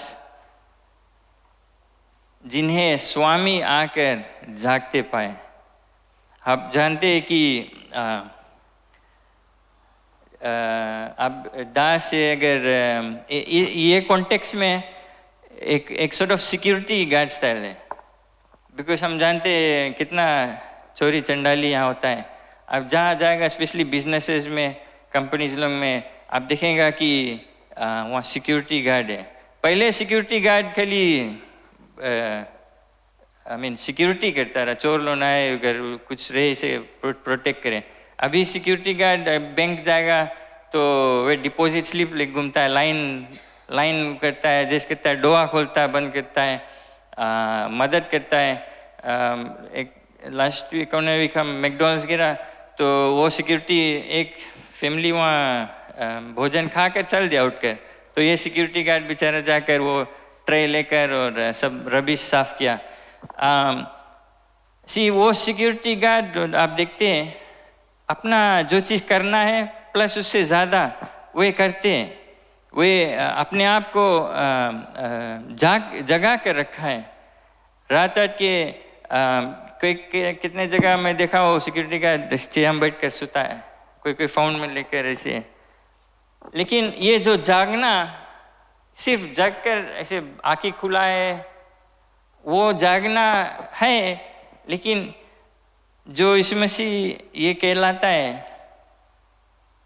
जिन्हें स्वामी आकर जागते पाए। आप जानते हैं कि अब दास से अगर ये कॉन्टेक्स्ट में एक sort of security guard style है, बिकॉज हम जानते हैं कितना चोरी चंडाली यहाँ होता है। अब जहाँ जाएगा, स्पेशली बिजनेसेस में, कंपनीज लोग में, आप देखेंगे कि वहाँ सिक्योरिटी गार्ड है। पहले सिक्योरिटी गार्ड खाली सिक्योरिटी करता रहा, चोर लोग आए अगर कुछ रहे इसे प्रोटेक्ट करें। अभी सिक्योरिटी गार्ड बैंक जाएगा तो वे डिपॉजिट स्लिप ले घूमता है, लाइन करता है, एडजस्ट करता है, डोआ खोलता है, बंद करता है, मदद करता है। एक लास्ट वीक हम मैकडॉनल्ड्स गिरा तो वो सिक्योरिटी, एक फैमिली वहाँ भोजन खा कर चल दिया उठकर, तो ये सिक्योरिटी गार्ड बेचारा जाकर वो ट्रे लेकर और सब रबिश साफ किया। वो सिक्योरिटी गार्ड आप देखते हैं अपना जो चीज़ करना है प्लस उससे ज़्यादा वे करते हैं। वे अपने आप को जगा कर रखा है। रात के कितने जगह मैं देखा वो सिक्योरिटी गार्ड चेयर में बैठ कर सोता है, कोई फ़ोन में लेकर ऐसे। लेकिन ये जो जागना, सिर्फ जाग कर ऐसे आँखें खुला है, वो जागना है। लेकिन जो यीशु मसीह ये कहलाता है,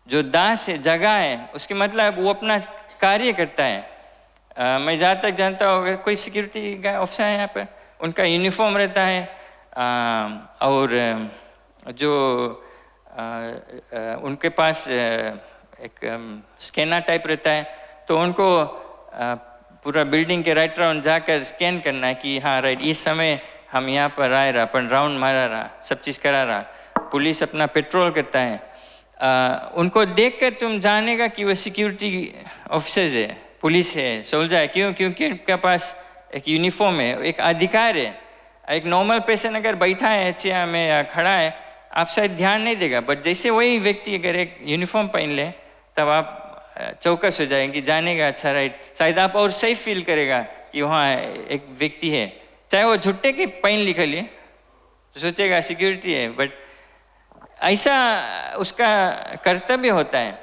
जो दास है, जगह है, उसके मतलब वो अपना कार्य करता है। मैं जहाँ तक जानता हूँ, कोई सिक्योरिटी ऑफिसर है यहाँ पर, उनका यूनिफॉर्म रहता है, और जो उनके पास एक स्कैनर टाइप रहता है, तो उनको पूरा बिल्डिंग के राइट राउंड जाकर स्कैन करना है कि हाँ राइट, इस समय हम यहाँ पर आए रहा, अपन राउंड मारा रहा, सब चीज़ करा रहा। पुलिस अपना पेट्रोल करता है। उनको देखकर तुम जानेगा कि वो सिक्योरिटी ऑफिसर्स है, पुलिस है, सोल्जर है। क्यों? क्योंकि उनके पास एक यूनिफॉर्म है, एक अधिकार है। एक नॉर्मल पेशेंट अगर बैठा है चेयर में या खड़ा है, आप शायद ध्यान नहीं देगा, बट जैसे वही व्यक्ति अगर एक यूनिफॉर्म पहन ले, तब आप चौकस हो जाएंगे, जानेगा अच्छा राइट, शायद आप और सेफ फील करेगा कि वहाँ एक व्यक्ति है। चाहे वो झुट्टे के पहन लिखा लिए तो सोचेगा सिक्योरिटी है, बट ऐसा उसका कर्तव्य होता है।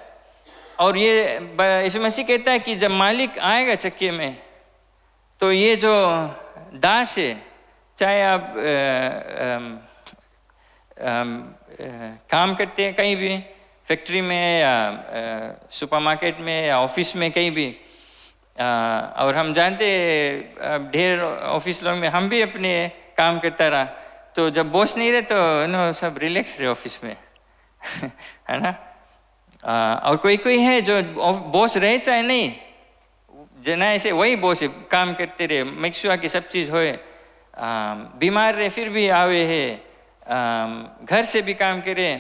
और ये यीशु मसीह कहता है कि जब मालिक आएगा चक्के में, तो ये जो दास है, चाहे आप काम करते हैं कहीं भी, फैक्ट्री में या सुपरमार्केट में या ऑफिस में, कहीं भी, और हम जानते ढेर ऑफिस लोग में हम भी अपने काम करता रहा, तो जब बॉस नहीं रहे तो सब रिलैक्स रहे ऑफिस में है ना। और कोई है जो बॉस रहे चाहे नहीं, जना ऐसे वही बॉस है, काम करते रहे, मेक श्योर कि सब चीज़ होए, बीमार रहे फिर भी आवे है, घर से भी काम करे।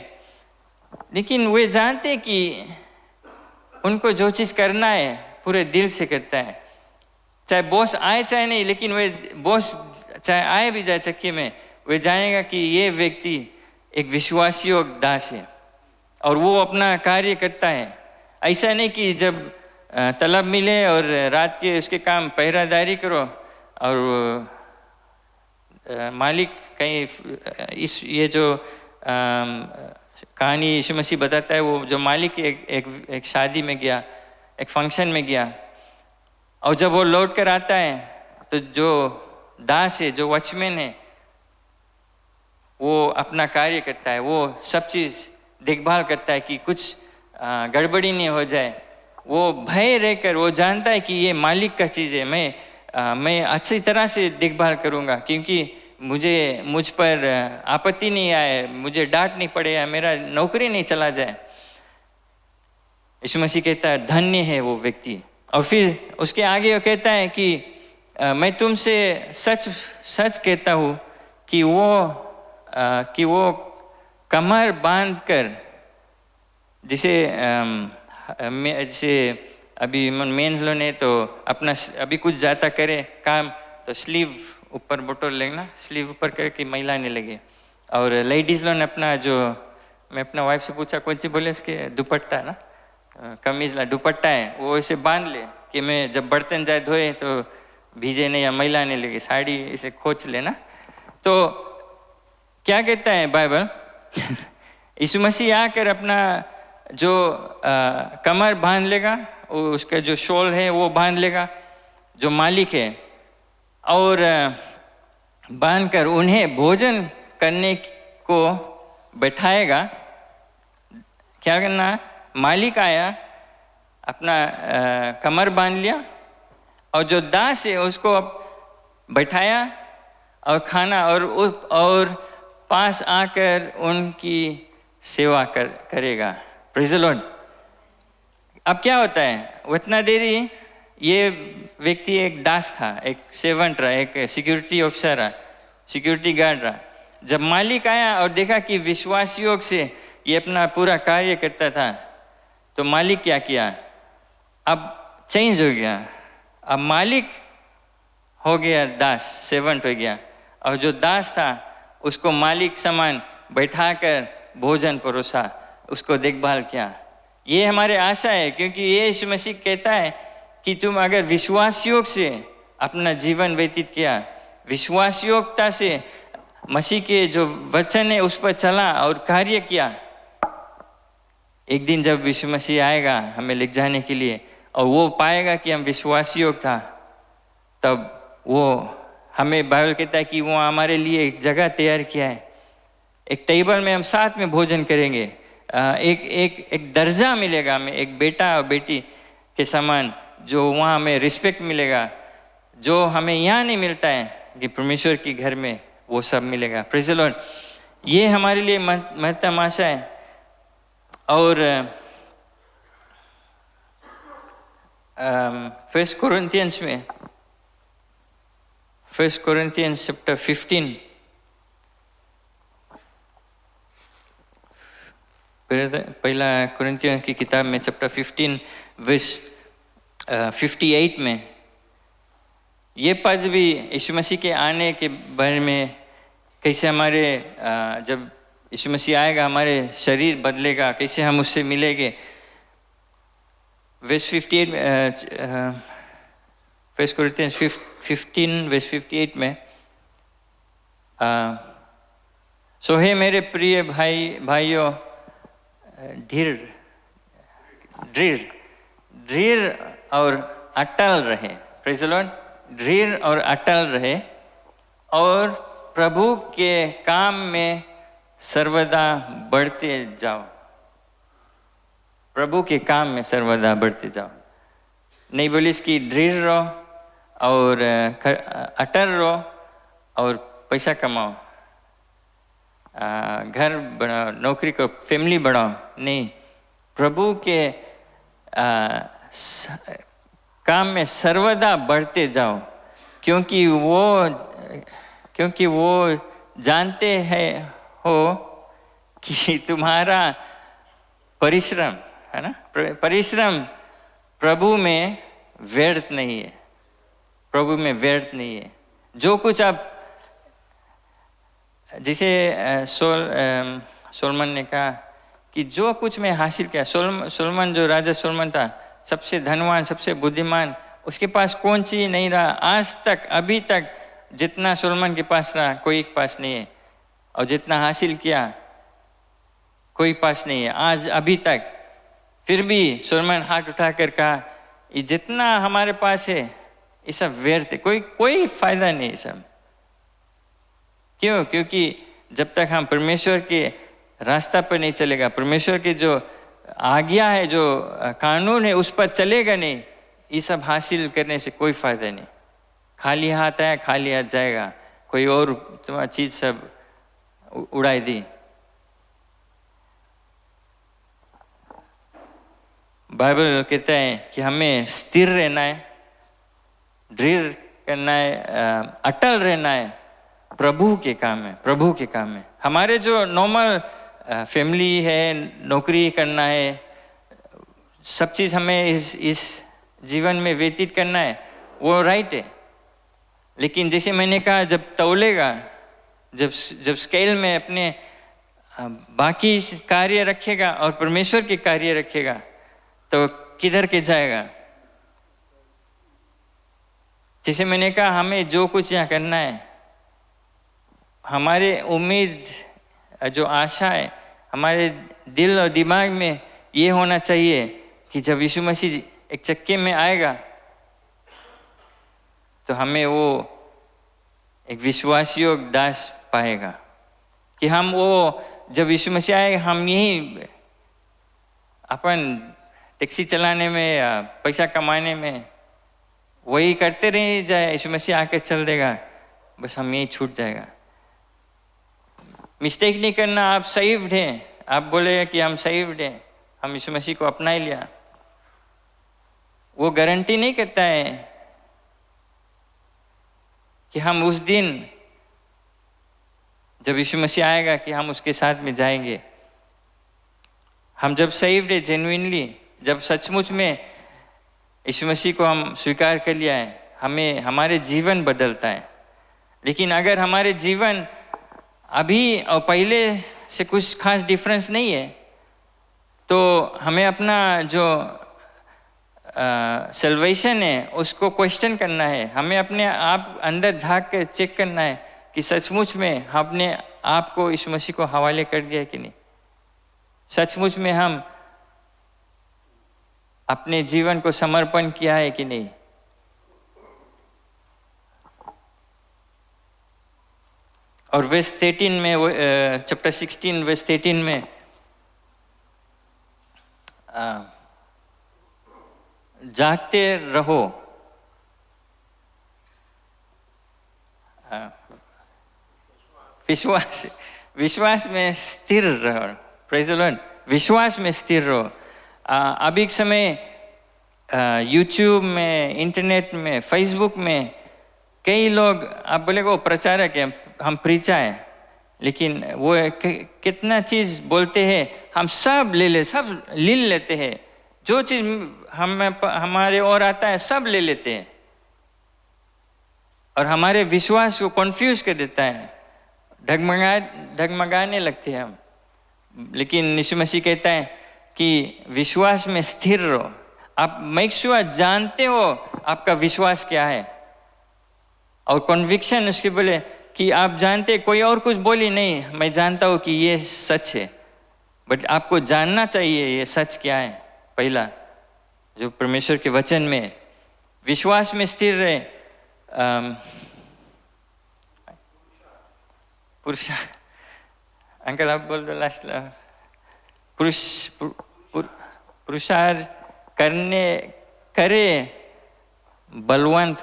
लेकिन वे जानते कि उनको जो चीज़ करना है पूरे दिल से करता है, चाहे बॉस आए चाहे नहीं। लेकिन वे बॉस चाहे आए भी जाए चक्की में, वे जानेगा कि ये व्यक्ति एक विश्वासी और दास है, और वो अपना कार्य करता है। ऐसा नहीं कि जब तलब मिले और रात के उसके काम पहरादारी करो, और मालिक कहीं ये जो कहानी यीशु मसीह बताता है, वो जो मालिक एक शादी में गया, एक फंक्शन में गया, और जब वो लौट कर आता है तो जो दास है, जो वॉचमैन है, वो अपना कार्य करता है, वो सब चीज़ देखभाल करता है कि कुछ गड़बड़ी नहीं हो जाए। वो भय रहकर वो जानता है कि ये मालिक का चीज़ है, मैं अच्छी तरह से देखभाल करूँगा, क्योंकि मुझ पर आपत्ति नहीं आए, मुझे डांट नहीं पड़े या मेरा नौकरी नहीं चला जाए। यीशु मसीह कहता है धन्य है वो व्यक्ति। और फिर उसके आगे वो कहता है कि मैं तुमसे सच सच कहता हूँ कि वो कमर बांध कर, जैसे अभी मेन लोग ने तो अपना अभी कुछ जाता करे काम तो स्लीव ऊपर बटोर लेना, स्लीव ऊपर करके मैला नहीं लगे। और लेडीज़ लोग ने अपना जो, मैं अपना वाइफ से पूछा कौन सी, बोले उसके दुपट्टा ना, कमीज ला दुपट्टा है, वो ऐसे बांध ले कि मैं जब बर्तन जाए धोए तो भीजे नहीं या मैला नहीं लगे, साड़ी इसे खोच लेना। तो क्या कहता है बाइबल? यीशु मसीह आकर अपना जो कमर बांध लेगा, उसका जो शॉल है वो बांध लेगा, जो मालिक है, और बांधकर उन्हें भोजन करने को बैठाएगा। क्या करना? मालिक आया, अपना कमर बांध लिया, और जो दास है उसको बैठाया और खाना, और पास आकर उनकी सेवा करेगा। Praise the Lord. अब क्या होता है, उतना देरी ये व्यक्ति एक दास था, एक सेवंट रहा, एक सिक्योरिटी ऑफिसर रहा, सिक्योरिटी गार्ड रहा। जब मालिक आया और देखा कि विश्वासियों से ये अपना पूरा कार्य करता था, तो मालिक क्या किया? अब चेंज हो गया, अब मालिक हो गया दास, सेवंट हो गया, और जो दास था उसको मालिक समान बैठाकर भोजन परोसा, उसको देखभाल किया। ये हमारे आशा है, क्योंकि ये यीशु मसीह कहता है कि तुम अगर विश्वासयोग से अपना जीवन व्यतीत किया, विश्वासयोगता से मसीह के जो वचन है उस पर चला और कार्य किया, एक दिन जब यीशु मसीह आएगा हमें ले जाने के लिए, और वो पाएगा कि हम विश्वासयोग था, तब वो हमें, बाइबल कहता है कि वो हमारे लिए एक जगह तैयार किया है, एक टेबल में हम साथ में भोजन करेंगे, एक दर्जा मिलेगा हमें, एक बेटा और बेटी के समान, जो वहाँ हमें रिस्पेक्ट मिलेगा, जो हमें यहाँ नहीं मिलता है, कि परमेश्वर के घर में वो सब मिलेगा। Praise the Lord. ये हमारे लिए महत्तम आशा है। और फर्स्ट कोरिन्थियंस में, फर्स्ट कोरिन्थियंस चैप्टर 15, पहला कोरिन्थियन की किताब में चैप्टर 15 वर्स 58 में ये पद भी यीशु मसीह के आने के बारे में, कैसे हमारे जब यीशु मसीह आएगा हमारे शरीर बदलेगा, कैसे हम उससे मिलेंगे। वर्स 58 फर्स्ट कोरिन्थियंस 15 वर्स 58 में, सो हे मेरे प्रिय भाइयों, दृढ़ और अटल रहे। Praise the Lord. दृढ़ और अटल रहे, और प्रभु के काम में सर्वदा बढ़ते जाओ। प्रभु के काम में सर्वदा बढ़ते जाओ। नहीं बोली इसकी दृढ़ रहो और अटल रहो और पैसा कमाओ, घर बनाओ, नौकरी को, फैमिली बढ़ाओ। नहीं, प्रभु के काम में सर्वदा बढ़ते जाओ, क्योंकि वो जानते हैं हो कि तुम्हारा परिश्रम है ना, परिश्रम प्रभु में व्यर्थ नहीं है। प्रभु में व्यर्थ नहीं है। जो कुछ आप, जिसे सोलमन ने कहा कि जो कुछ मैं हासिल किया, सोलमन जो राजा सोलमन था, सबसे धनवान, सबसे बुद्धिमान उसके पास कौन चीज नहीं रहा आज तक, अभी तक जितना सुलेमान के पास रहा कोई के पास नहीं है, और जितना हासिल किया कोई पास नहीं है आज अभी तक। फिर भी सुलेमान हाथ उठाकर कहा ये जितना हमारे पास है ये सब व्यर्थ है, कोई फायदा नहीं है सब। क्यों? क्योंकि जब तक हम परमेश्वर के रास्ता पर नहीं चलेगा, परमेश्वर के जो आज्ञा है, जो कानून है उस पर चलेगा नहीं, ये सब हासिल करने से कोई फायदा नहीं। खाली हाथ आया खाली हाथ जाएगा, कोई और तुम्हारी चीज सब उड़ाई दी। बाइबल कहता है कि हमें स्थिर रहना है, दृढ़ करना है, अटल रहना है प्रभु के काम में, प्रभु के काम में। हमारे जो नॉर्मल फैमिली है, नौकरी करना है, सब चीज़ हमें इस जीवन में व्यतीत करना है, वो राइट है। लेकिन जैसे मैंने कहा जब तौलेगा, जब स्केल में अपने बाकी कार्य रखेगा और परमेश्वर के कार्य रखेगा तो किधर के जाएगा। जैसे मैंने कहा हमें जो कुछ यहाँ करना है, हमारे उम्मीद जो आशा है हमारे दिल और दिमाग में ये होना चाहिए कि जब यीशु मसीह एक चक्के में आएगा तो हमें वो एक विश्वासयोग्य दास पाएगा, कि हम वो जब यीशु मसीह आएगा हम यही अपन टैक्सी चलाने में या पैसा कमाने में वही करते रह जाए, यीशु मसीह आके चल देगा, बस हम यही छूट जाएगा। मिस्टेक नहीं करना, आप सेव्ड हैं, आप बोलेगा कि हम सेव्ड हैं, हम यीशु मसीह को अपना ही लिया, वो गारंटी नहीं करता है कि हम उस दिन जब यीशु मसीह आएगा कि हम उसके साथ में जाएंगे। हम जब सेव्ड है जेन्युइनली, जब सचमुच में यीशु मसीह को हम स्वीकार कर लिया है, हमें हमारे जीवन बदलता है। लेकिन अगर हमारे जीवन अभी और पहले से कुछ खास डिफरेंस नहीं है तो हमें अपना जो सल्वेशन है उसको क्वेश्चन करना है। हमें अपने आप अंदर झांक कर चेक करना है कि सचमुच में हमने आपको यीशु मसीह को हवाले कर दिया है कि नहीं, सचमुच में हम अपने जीवन को समर्पण किया है कि नहीं। और वर्स 13 में, चैप्टर 16 वर्स 13 में जागते रहो, विश्वास में स्थिर रहो। प्रेज़ द लॉर्ड, विश्वास में स्थिर रहो। अभी के समय यूट्यूब में, इंटरनेट में, फेसबुक में कई लोग, आप बोलेगा वो प्रचारक है, हम प्रीचा है, लेकिन वो कितना चीज़ बोलते हैं, हम सब ले लेते हैं। जो चीज़ हमारे और आता है सब ले लेते हैं और हमारे विश्वास को कन्फ्यूज कर देता है, डगमगाने लगते हैं हम। लेकिन यीशु मसीह कहता है कि विश्वास में स्थिर रहो। आप मेक श्योर जानते हो आपका विश्वास क्या है, और कन्विक्शन उसके बोले कि आप जानते, कोई और कुछ बोली नहीं, मैं जानता हूँ कि ये सच है, बट आपको जानना चाहिए ये सच क्या है। पहला जो परमेश्वर के वचन में विश्वास में स्थिर रहे। पुरुष, अंकल आप बोल दो लास्ट। पुरुषार्थ करे बलवंत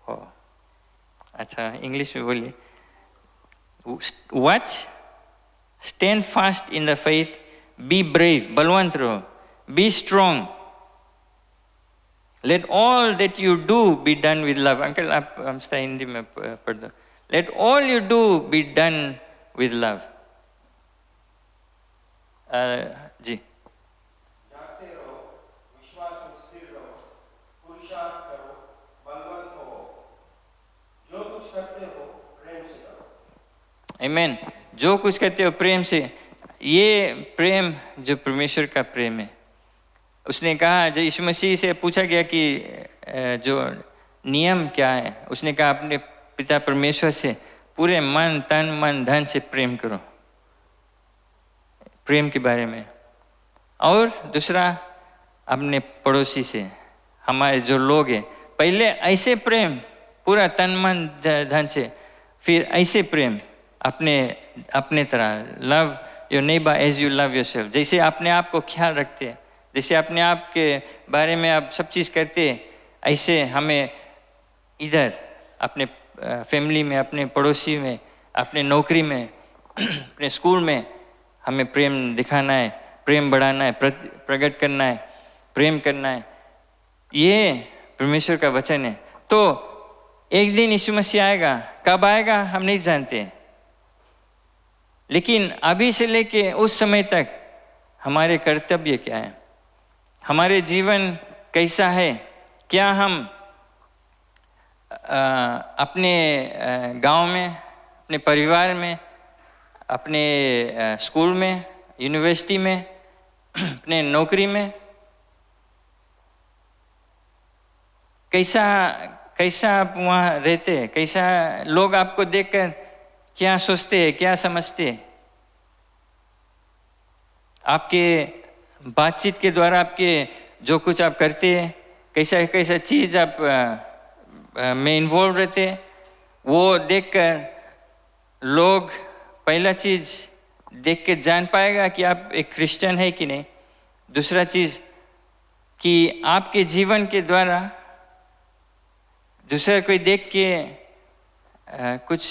हो। अच्छा इंग्लिश में बोलिए। Watch, stand fast in the faith, be brave, बलवंत रहो, be strong, let all that you do be done with love. Uncle आप हमसे हिंदी में पढ़ दो। Let all you do be done with love. जी, जागते रहो, विश्वास में स्थिर रहो, पुरुषार्थ करो, बलवंत हो, जो कुछ करते हो प्रेम से करो। आमीन। जो कुछ करते हो प्रेम से। ये प्रेम जो परमेश्वर का प्रेम है। उसने कहा, जब यीशु मसीह से पूछा गया कि जो नियम क्या है, उसने कहा अपने पिता परमेश्वर से पूरे मन तन मन धन से प्रेम करो, प्रेम के बारे में। और दूसरा अपने पड़ोसी से, हमारे जो लोग हैं, पहले ऐसे प्रेम पूरा तन मन धन से, फिर ऐसे प्रेम अपने तरह, love your neighbour as you love yourself. जैसे अपने आप को ख्याल रखते हैं, जैसे अपने आप के बारे में आप सब चीज़ करते हैं, ऐसे हमें इधर अपने फैमिली में, अपने पड़ोसी में, अपने नौकरी में, अपने स्कूल में हमें प्रेम दिखाना है, प्रेम बढ़ाना है, प्रकट करना है, प्रेम करना है। ये परमेश्वर का वचन है। तो एक दिन यीशु मसीह आएगा, कब आएगा हम नहीं जानते, लेकिन अभी से लेके उस समय तक हमारे कर्तव्य क्या है, हमारे जीवन कैसा है, क्या हम अपने गांव में, अपने परिवार में, अपने स्कूल में, यूनिवर्सिटी में, अपने नौकरी में कैसा आप वहाँ रहते हैं, कैसा लोग आपको देखकर क्या सोचते हैं, क्या समझते हैं, आपके बातचीत के द्वारा, आपके जो कुछ आप करते हैं, कैसा चीज़ आप में इन्वॉल्व रहते हैं, वो देखकर लोग पहला चीज़ देख के जान पाएगा कि आप एक क्रिश्चियन है कि नहीं। दूसरा चीज़ कि आपके जीवन के द्वारा दूसरा कोई देख के कुछ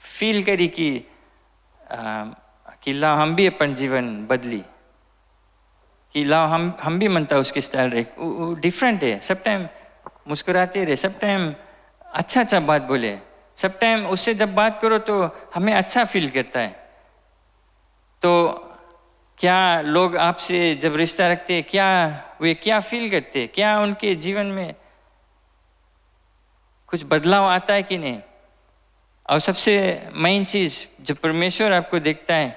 फील करी कि लाओ हम भी अपन जीवन बदली, कि लाओ हम भी मनता उसकी स्टाइल रहे डिफरेंट है, सब टाइम मुस्कुराते रहे, सब टाइम अच्छा बात बोले, सब टाइम उससे जब बात करो तो हमें अच्छा फील करता है। तो क्या लोग आपसे जब रिश्ता रखते हैं, क्या वे क्या फील करते हैं, क्या उनके जीवन में कुछ बदलाव आता है कि नहीं। और सबसे मेन चीज़ जो परमेश्वर आपको देखता है,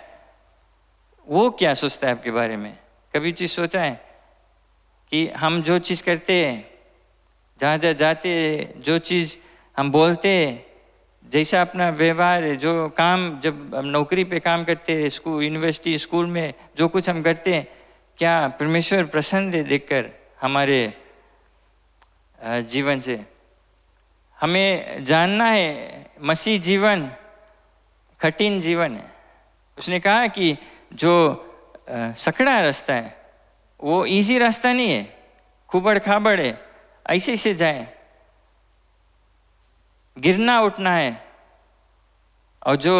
वो क्या सोचता है आपके बारे में। कभी चीज़ सोचा है कि हम जो चीज़ करते हैं, जहाँ जाते, जो चीज़ हम बोलते, जैसा अपना व्यवहार है, जो काम जब हम नौकरी पे काम करते हैं, स्कूल, यूनिवर्सिटी, स्कूल में जो कुछ हम करते हैं, क्या परमेश्वर प्रसन्न है देखकर हमारे जीवन से। हमें जानना है मसीह जीवन कठिन जीवन है। उसने कहा कि जो सकड़ा रास्ता है वो इजी रास्ता नहीं है, खुबड़ खाबड़ है, ऐसे से जाए, गिरना उठना है। और जो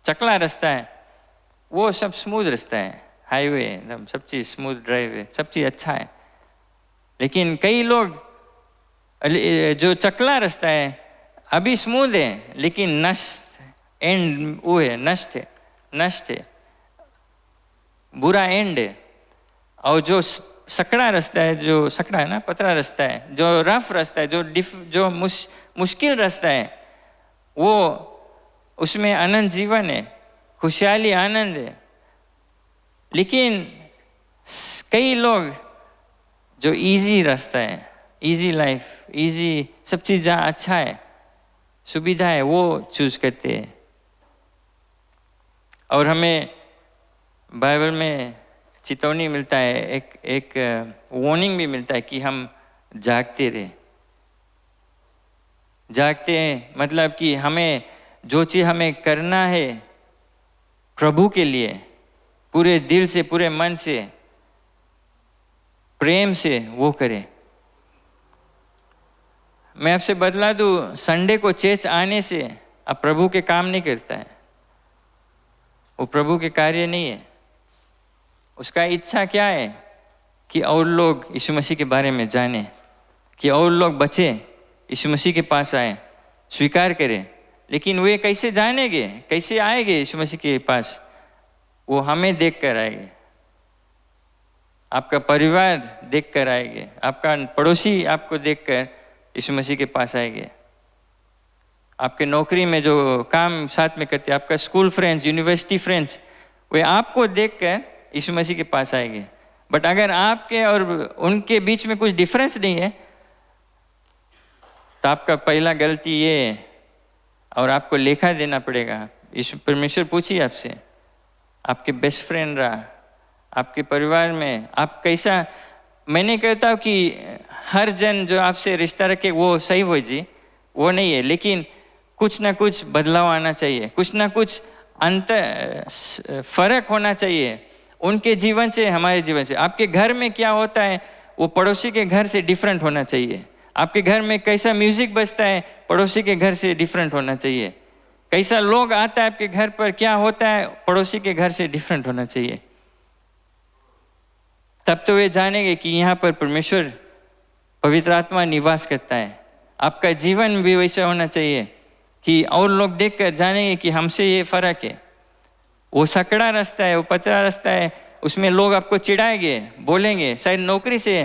चकला रास्ता है वो सब स्मूथ रास्ता है, हाईवे, एकदम सब चीज़ स्मूथ ड्राइव है, सब चीज़ अच्छा है। लेकिन कई लोग जो चकला रास्ता है अभी स्मूथ है, लेकिन नष्ट एंड वो है, नष्ट है, बुरा एंड है। और जो सकड़ा रास्ता है, जो सकड़ा है ना, पतला रास्ता है, जो रफ रास्ता है, जो मुश्किल रास्ता है, वो उसमें आनंद जीवन है, खुशहाली आनंद है। लेकिन कई लोग जो इजी रास्ता है, इजी लाइफ, इजी सब चीज़ जहाँ अच्छा है, सुविधा है, वो चूज करते हैं। और हमें बाइबल में चेतावनी मिलता है, एक वार्निंग भी मिलता है कि हम जागते रहे। जागते हैं मतलब कि हमें जो चीज़ हमें करना है प्रभु के लिए, पूरे दिल से, पूरे मन से, प्रेम से वो करें। मैं आपसे बतला दूं, संडे को चर्च आने से अब प्रभु के काम नहीं करता है, वो प्रभु के कार्य नहीं है। उसका इच्छा क्या है कि और लोग यीशु मसीह के बारे में जाने, कि और लोग बचे, यीशु मसीह के पास आए, स्वीकार करें। लेकिन वे कैसे जानेंगे, कैसे आएंगे यीशु मसीह के पास? वो हमें देख कर आएंगे, आपका परिवार देख कर आएंगे, आपका पड़ोसी आपको देख कर यीशु मसीह के पास आएंगे, आपके नौकरी में जो काम साथ में करते, आपका स्कूल फ्रेंड्स, यूनिवर्सिटी फ्रेंड्स, वे आपको देखकर यीशु मसीह के पास आएंगे। बट अगर आपके और उनके बीच में कुछ डिफरेंस नहीं है तो आपका पहला गलती ये है और आपको लेखा देना पड़ेगा। इस परमेश्वर पूछिए आपसे, आपके बेस्ट फ्रेंड रहा, आपके परिवार में आप कैसा। मैं नहीं कहता कि हर जन जो आपसे रिश्ता रखे वो सही हो जी, वो नहीं है, लेकिन कुछ ना कुछ बदलाव आना चाहिए, कुछ ना कुछ अंतर फर्क होना चाहिए उनके जीवन से हमारे जीवन से। आपके घर में क्या होता है वो पड़ोसी के घर से डिफरेंट होना चाहिए। आपके घर में कैसा म्यूजिक बजता है पड़ोसी के घर से डिफरेंट होना चाहिए। कैसा लोग आता है आपके घर पर, क्या होता है पड़ोसी के घर से डिफरेंट होना चाहिए। तब तो वे जानेंगे कि यहाँ पर परमेश्वर पवित्र आत्मा निवास करता है। आपका जीवन भी वैसा होना चाहिए कि और लोग देखकर जानेंगे कि हमसे ये फर्क है। वो सकड़ा रास्ता है, वो पतला रास्ता है, उसमें लोग आपको चिढ़ाएंगे, बोलेंगे, शायद नौकरी से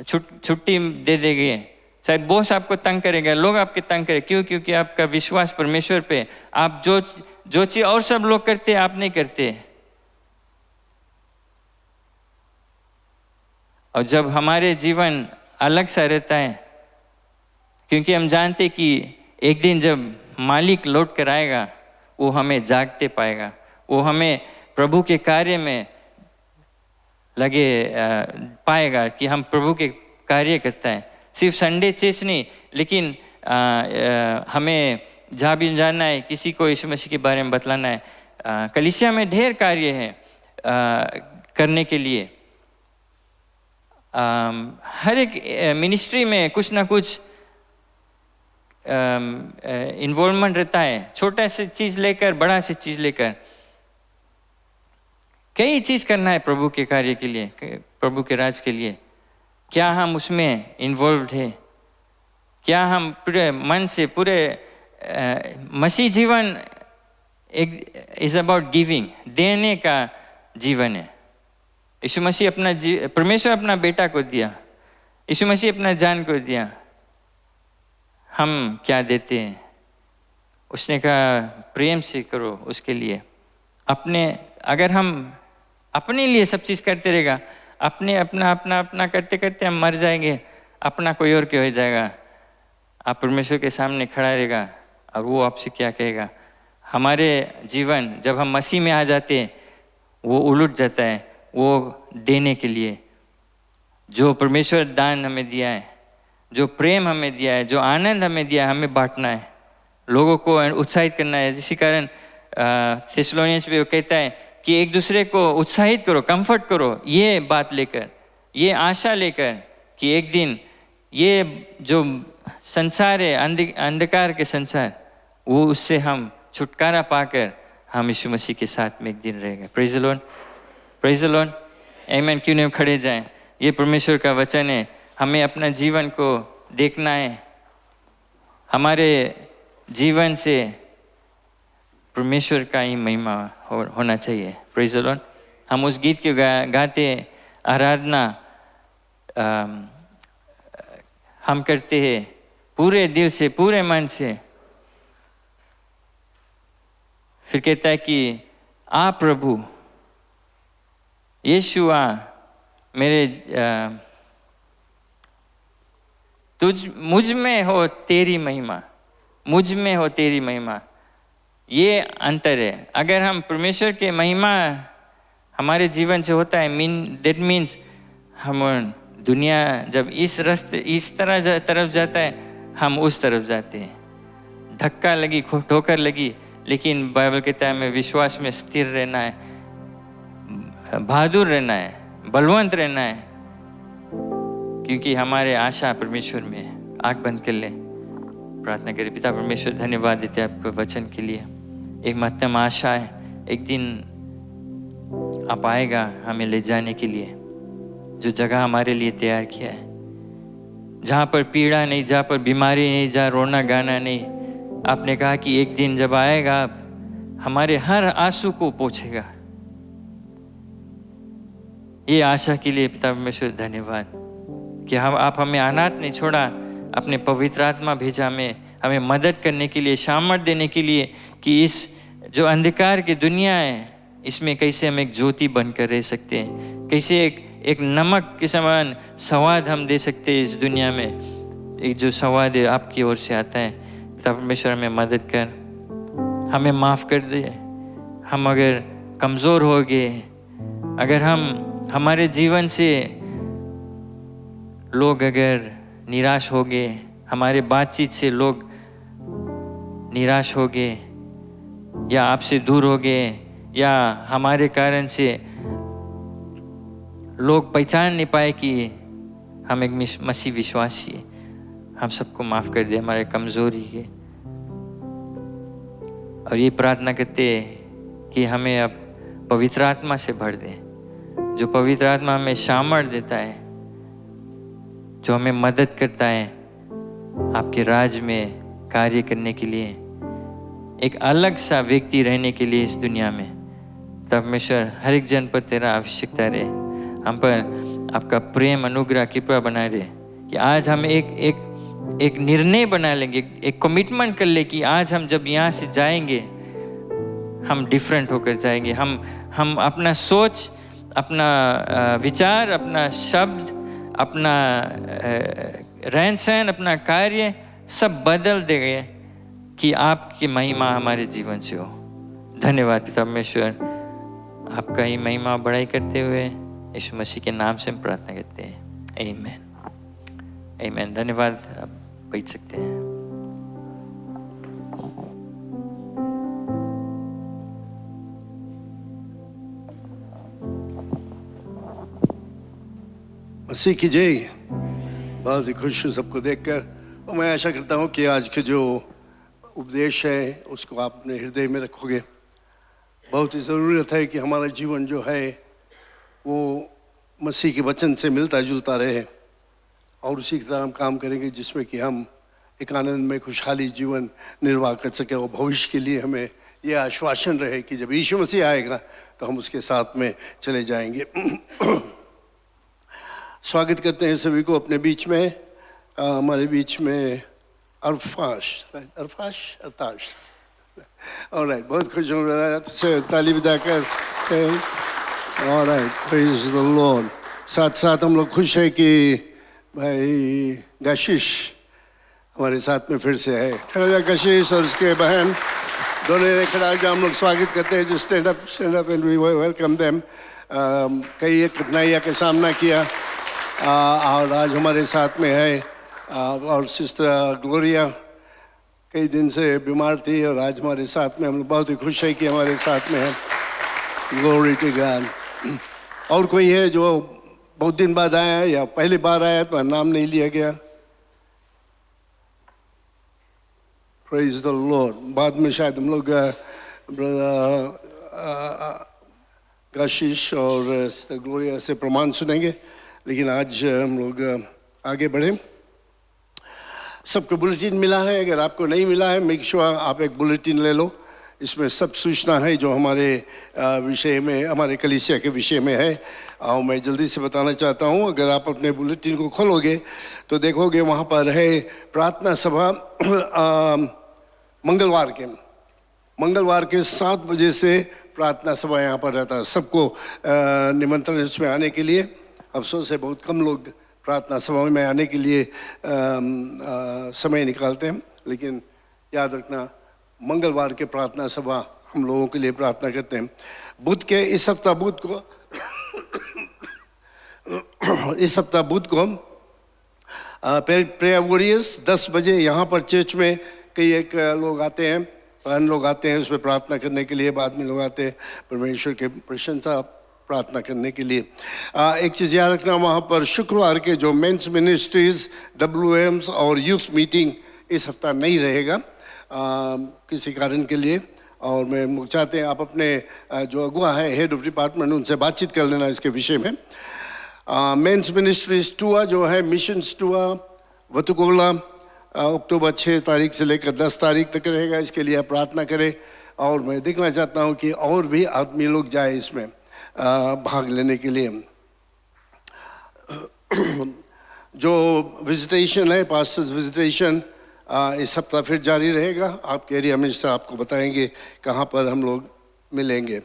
छुट्टी दे देंगे, शायद बॉस आपको तंग करेगा, लोग आपके तंग करेंगे। क्यों? क्योंकि आपका विश्वास परमेश्वर पे, आप जो चीज और सब लोग करते आप नहीं करते। और जब हमारे जीवन अलग सा रहता है, क्योंकि हम जानते कि एक दिन जब मालिक लौट कर आएगा वो हमें जागते पाएगा, वो हमें प्रभु के कार्य में लगे पाएगा कि हम प्रभु के कार्य करता है। सिर्फ संडे चेस नहीं, लेकिन हमें जहाँ भी जाना है, किसी को यीशु मसीह के बारे में बतलाना है। कलीसिया में ढेर कार्य है करने के लिए। हर एक मिनिस्ट्री में कुछ ना कुछ इन्वॉल्वमेंट रहता है, छोटा सी चीज लेकर बड़ा सी चीज लेकर कई चीज करना है प्रभु के कार्य के लिए, प्रभु के राज के लिए। क्या हम उसमें इन्वॉल्व्ड है? क्या हम पूरे मन से, पूरे मसीह जीवन इज अबाउट गिविंग, देने का जीवन है। यीशु मसीह परमेश्वर अपना बेटा को दिया, यीशु मसीह अपना जान को दिया। हम क्या देते हैं? उसने कहा प्रेम से करो उसके लिए। अगर हम अपने लिए सब चीज़ करते रहेगा, अपना करते करते हम मर जाएंगे, अपना कोई और क्या हो जाएगा। आप परमेश्वर के सामने खड़ा रहेगा और वो आपसे क्या कहेगा। हमारे जीवन जब हम मसीह में आ जाते हैं वो उलट जाता है, वो देने के लिए। जो परमेश्वर दान हमें दिया है, जो प्रेम हमें दिया है, जो आनंद हमें दिया है, हमें बांटना है, लोगों को उत्साहित करना है। इसी कारण थिस्सलुनीस में वो कहता है कि एक दूसरे को उत्साहित करो, कंफर्ट करो, ये बात लेकर, ये आशा लेकर कि एक दिन ये जो संसार है, अंधकार के संसार, वो उससे हम छुटकारा पाकर हम यीशु मसीह के साथ में एक दिन रहेंगे। Praise the Lord, praise the Lord, आमीन। क्यों नहीं खड़े जाएं? ये परमेश्वर का वचन है। हमें अपना जीवन को देखना है, हमारे जीवन से परमेश्वर का ही महिमा होना चाहिए। Praise the Lord. हम उस गीत के गाते आराधना हम करते हैं पूरे दिल से, पूरे मन से। फिर कहता है कि आ प्रभु यीशु आ, मेरे मुझ में हो तेरी महिमा, मुझ में हो तेरी महिमा। ये अंतर है। अगर हम परमेश्वर के महिमा हमारे जीवन से होता है, दैट मीन्स हम दुनिया जब इस तरफ जाता है, हम उस तरफ जाते हैं। धक्का लगी, ठोकर लगी, लेकिन बाइबल कहता है हमें विश्वास में स्थिर रहना है, बहादुर रहना है, बलवंत रहना है, क्योंकि हमारे आशा परमेश्वर में है। आँख बंद कर ले, प्रार्थना करें। पिता परमेश्वर, धन्यवाद देते हैं आपके वचन के लिए। एक महत्तम आशा है, एक दिन आप आएगा हमें ले जाने के लिए, जो जगह हमारे लिए तैयार किया है, जहाँ पर पीड़ा नहीं, जहाँ पर बीमारी नहीं, जहाँ रोना गाना नहीं। आपने कहा कि एक दिन जब आएगा आप हमारे हर आंसू को पोंछेगा। ये आशा के लिए पिता परमेश्वर धन्यवाद कि आप हमें अनाथ नहीं छोड़ा, अपने पवित्र आत्मा भेजा हमें मदद करने के लिए, सामर्थ देने के लिए कि इस जो अंधकार की दुनिया है इसमें कैसे हम एक ज्योति बनकर रह सकते हैं, कैसे एक नमक के समान स्वाद हम दे सकते हैं इस दुनिया में। एक जो स्वाद है आपकी ओर से आता है। पिता परमेश्वर हमें मदद कर, हमें माफ़ कर दे। हम अगर कमज़ोर हो गए, अगर हमारे जीवन से लोग अगर निराश हो गए, हमारे बातचीत से लोग निराश हो गए या आपसे दूर हो गए, या हमारे कारण से लोग पहचान नहीं पाए कि हम एक मसीह विश्वासी है, हम सबको माफ़ कर दे हमारे कमज़ोरी के। और ये प्रार्थना करते हैं कि हमें अब पवित्र आत्मा से भर दे, जो पवित्र आत्मा हमें सामर्थ देता है, जो हमें मदद करता है आपके राज में कार्य करने के लिए, एक अलग सा व्यक्ति रहने के लिए इस दुनिया में। तब परमेश्वर हर एक जन पर तेरा आवश्यकता रहे, हम पर आपका प्रेम अनुग्रह कृपा बना रहे कि आज हम एक निर्णय बना लेंगे, एक कमिटमेंट कर ले कि आज हम जब यहाँ से जाएंगे हम डिफरेंट होकर जाएंगे। हम अपना सोच, अपना विचार, अपना शब्द, अपना रहन सहन, अपना कार्य सब बदल देंगे कि आपकी महिमा हमारे जीवन से हो। धन्यवाद पिता परमेश्वर, आपका ही महिमा बढ़ाई करते हुए यीशु मसीह के नाम से हम प्रार्थना करते हैं। आमीन आमीन। धन्यवाद, आप बैठ सकते हैं। मसीह की जय। बहुत ही खुश हूँ सबको देखकर, और मैं आशा करता हूँ कि आज के जो उपदेश है उसको आप अपने हृदय में रखोगे। बहुत ही ज़रूरत है कि हमारा जीवन जो है वो मसीह के वचन से मिलता जुलता रहे, और उसी की तरह हम काम करेंगे जिसमें कि हम एक आनंद में खुशहाली जीवन निर्वाह कर सकें, और भविष्य के लिए हमें यह आश्वासन रहे कि जब यीशु मसीह आएगा तो हम उसके साथ में चले जाएंगे। स्वागत करते हैं सभी को अपने बीच में। हमारे बीच में अरताश, ऑलराइट, बहुत खुश हूँ, ताली बजाकर। Alright, praise the Lord. साथ साथ हम लोग खुश है कि भाई कशिश हमारे साथ में फिर से है। खड़ा जा कशिश और उसके बहन दोनों ने खड़ा जा, हम लोग स्वागत करते हैं। जो stand up and we welcome them. कई कठिनाइयों का सामना किया और आज हमारे साथ में है। और सिस्टर ग्लोरिया कई दिन से बीमार थी और आज हमारे साथ में, हम बहुत ही खुश है कि हमारे साथ में है। Glory to God. और कोई है जो बहुत दिन बाद आया है या पहली बार आया तो नाम नहीं लिया गया? Praise the Lord. बाद में शायद हम लोग कशिश और सिस्टर ग्लोरिया से प्रमाण सुनेंगे, लेकिन आज हम लोग आगे बढ़ें। सबको बुलेटिन मिला है? अगर आपको नहीं मिला है, मेक श्योर आप एक बुलेटिन ले लो। इसमें सब सूचना है जो हमारे विषय में, हमारे कलीसिया के विषय में है। और मैं जल्दी से बताना चाहता हूँ, अगर आप अपने बुलेटिन को खोलोगे तो देखोगे वहाँ पर है प्रार्थना सभा मंगलवार के 7 बजे से प्रार्थना सभा यहाँ पर रहता है। सबको निमंत्रण इसमें आने के लिए। अफसोस है बहुत कम लोग प्रार्थना सभा में आने के लिए समय निकालते हैं, लेकिन याद रखना मंगलवार के प्रार्थना सभा हम लोगों के लिए प्रार्थना करते हैं। बुध के इस हफ्ता बुध को प्रेयर वॉरियर्स 10 बजे यहाँ पर चर्च में कई एक लोग आते हैं, बहन लोग आते हैं उसमें प्रार्थना करने के लिए। बाद में लोग आते हैं परमेश्वर के प्रशंसा प्रार्थना करने के लिए। एक चीज़ याद रखना, वहाँ पर शुक्रवार के जो मेंस मिनिस्ट्रीज, WMs और यूथ मीटिंग इस हफ्ता नहीं रहेगा किसी कारण के लिए। और मैं चाहते हैं आप अपने जो अगुआ है, हेड ऑफ डिपार्टमेंट, उनसे बातचीत कर लेना इसके विषय में। मेंस मिनिस्ट्रीज टूर जो है, मिशंस टूर वतुकोला अक्टूबर 6 तारीख से लेकर 10 तारीख तक रहेगा। इसके लिए आप प्रार्थना करें। और मैं देखना चाहता हूँ कि और भी आदमी लोग जाए इसमें भाग लेने के लिए। जो विजिटेशन है, पास्टर्स विजिटेशन, इस हफ्ता फिर जारी रहेगा। आपके एरिया में से आपको बताएंगे कहाँ पर हम लोग मिलेंगे।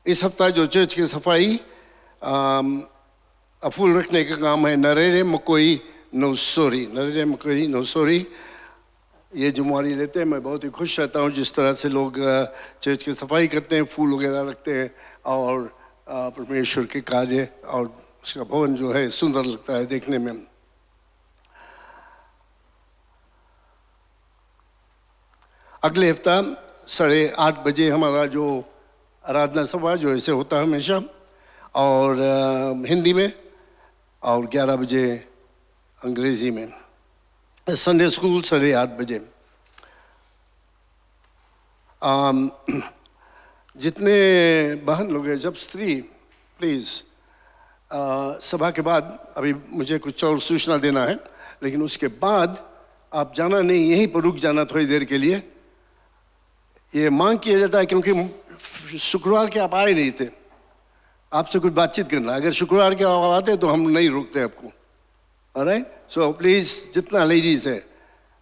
इस हफ्ता जो चर्च की सफाई फूल रखने का काम है नरेरे मकोई नौसोरी ये जिम्मेवारी लेते हैं। मैं बहुत ही खुश रहता हूँ जिस तरह से लोग चर्च की सफाई करते हैं, फूल वगैरह रखते हैं और परमेश्वर के कार्य और उसका भवन जो है सुंदर लगता है देखने में। अगले हफ्ता 8:30 बजे हमारा जो आराधना सभा जो ऐसे होता है हमेशा, और हिंदी में, और 11 बजे अंग्रेजी में। संडे स्कूल 8:30 बजे। जितने बहन लोग हैं, जब स्त्री प्लीज़ सभा के बाद, अभी मुझे कुछ और सूचना देना है, लेकिन उसके बाद आप जाना नहीं, यहीं पर रुक जाना थोड़ी देर के लिए। ये मांग किया जाता है क्योंकि शुक्रवार के आप आए नहीं थे, आपसे कुछ बातचीत करना। अगर शुक्रवार के आप आते तो हम नहीं रुकते आपको। ऑलराइट, सो प्लीज़ जितना लेडीज़ है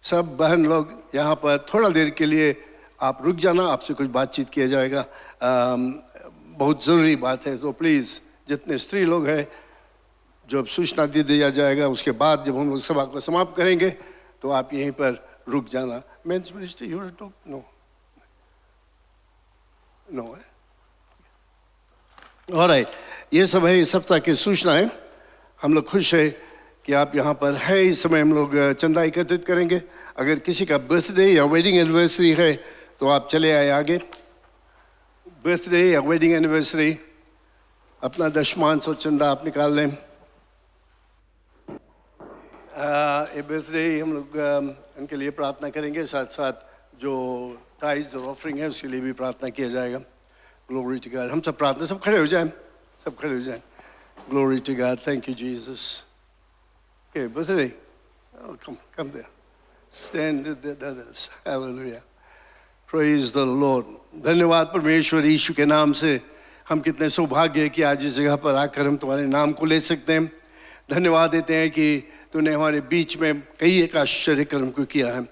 सब बहन लोग यहाँ पर थोड़ा देर के लिए आप रुक जाना, आपसे कुछ बातचीत किया जाएगा। बहुत ज़रूरी बात है, तो प्लीज़ जितने स्त्री लोग हैं जब सूचना दे दिया जाएगा उसके बाद जब हम लोग सभा को समाप्त करेंगे तो आप यहीं पर रुक जाना। Men's minister you want to know है। ऑलराइट, ये सब है इस सप्ताह की सूचना है। हम लोग खुश है कि आप यहाँ पर है। इस समय हम लोग चंदा एकत्रित करेंगे। अगर किसी का बर्थडे या वेडिंग एनिवर्सरी है तो आप चले आए आगे। बर्थडे या वेडिंग एनिवर्सरी, अपना दशमांश और चंदा आप निकाल लें। ये बर्थडे हम लोग उनके लिए प्रार्थना करेंगे, साथ साथ जो टाइज और ऑफरिंग है उसके लिए भी प्रार्थना किया जाएगा। Glory to God. हम सब प्रार्थना, सब खड़े हो जाएं, सब खड़े हो जाएं। Glory to God, thank you Jesus. Okay, birthday, come there, stand with the others, hallelujah, praise the Lord। धन्यवाद परमेश्वर यीशु के नाम से। हम कितने सौभाग्य है कि आज इस जगह पर आकर हम तुम्हारे नाम को ले सकते हैं। धन्यवाद देते हैं कि तूने हमारे बीच में कई एक आश्चर्य कर्म को किया है,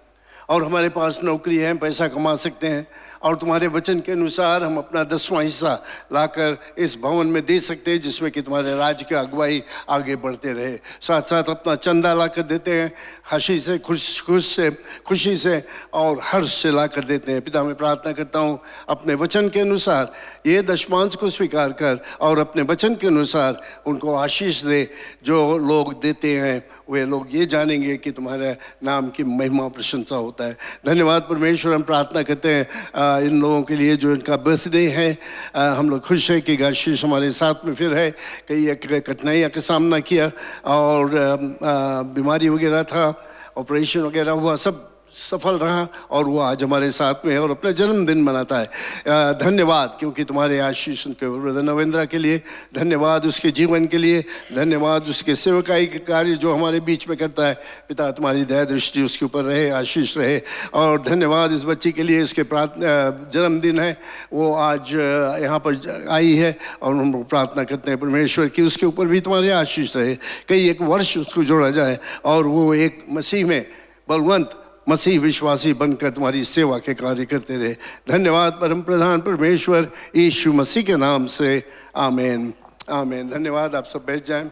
और हमारे पास नौकरी है, पैसा कमा सकते हैं, और तुम्हारे वचन के अनुसार हम अपना 10वां हिस्सा लाकर इस भवन में दे सकते हैं जिसमें कि तुम्हारे राज्य की अगुवाई आगे बढ़ते रहे। साथ साथ अपना चंदा लाकर देते हैं, हंसी से, खुशी से और हर्ष से लाकर देते हैं। पिता मैं प्रार्थना करता हूँ अपने वचन के अनुसार ये दशमांश को स्वीकार कर और अपने वचन के अनुसार उनको आशीष दे। जो लोग देते हैं वे लोग ये जानेंगे कि तुम्हारे नाम की महिमा प्रशंसा होता है। धन्यवाद परमेश्वर। हम प्रार्थना करते हैं इन लोगों के लिए जो इनका बर्थडे है। हम लोग खुश है कि आशीष हमारे साथ में फिर है। कई कठिनाइयों का सामना किया और बीमारी वगैरह था, ऑपरेशन वगैरह हुआ, सब सफल रहा और वो आज हमारे साथ में है और अपना जन्मदिन मनाता है। धन्यवाद क्योंकि तुम्हारे आशीष उनके ब्रदर नवेंद्र के लिए, धन्यवाद उसके जीवन के लिए, धन्यवाद उसके सेवकाई के कार्य जो हमारे बीच में करता है। पिता तुम्हारी दया दृष्टि उसके ऊपर रहे, आशीष रहे। और धन्यवाद इस बच्ची के लिए, इसके जन्मदिन है, वो आज यहाँ पर आई है और हम लोग प्रार्थना करते हैं परमेश्वर की उसके ऊपर भी तुम्हारे आशीष रहे। कई एक वर्ष उसको जोड़ा जाए और वो एक मसीह में बलवंत मसीह विश्वासी बनकर तुम्हारी सेवा के कार्य करते रहे। धन्यवाद परम प्रधान परमेश्वर यीशु मसीह के नाम से, आमीन आमीन। धन्यवाद। आप सब बैठ जाएं।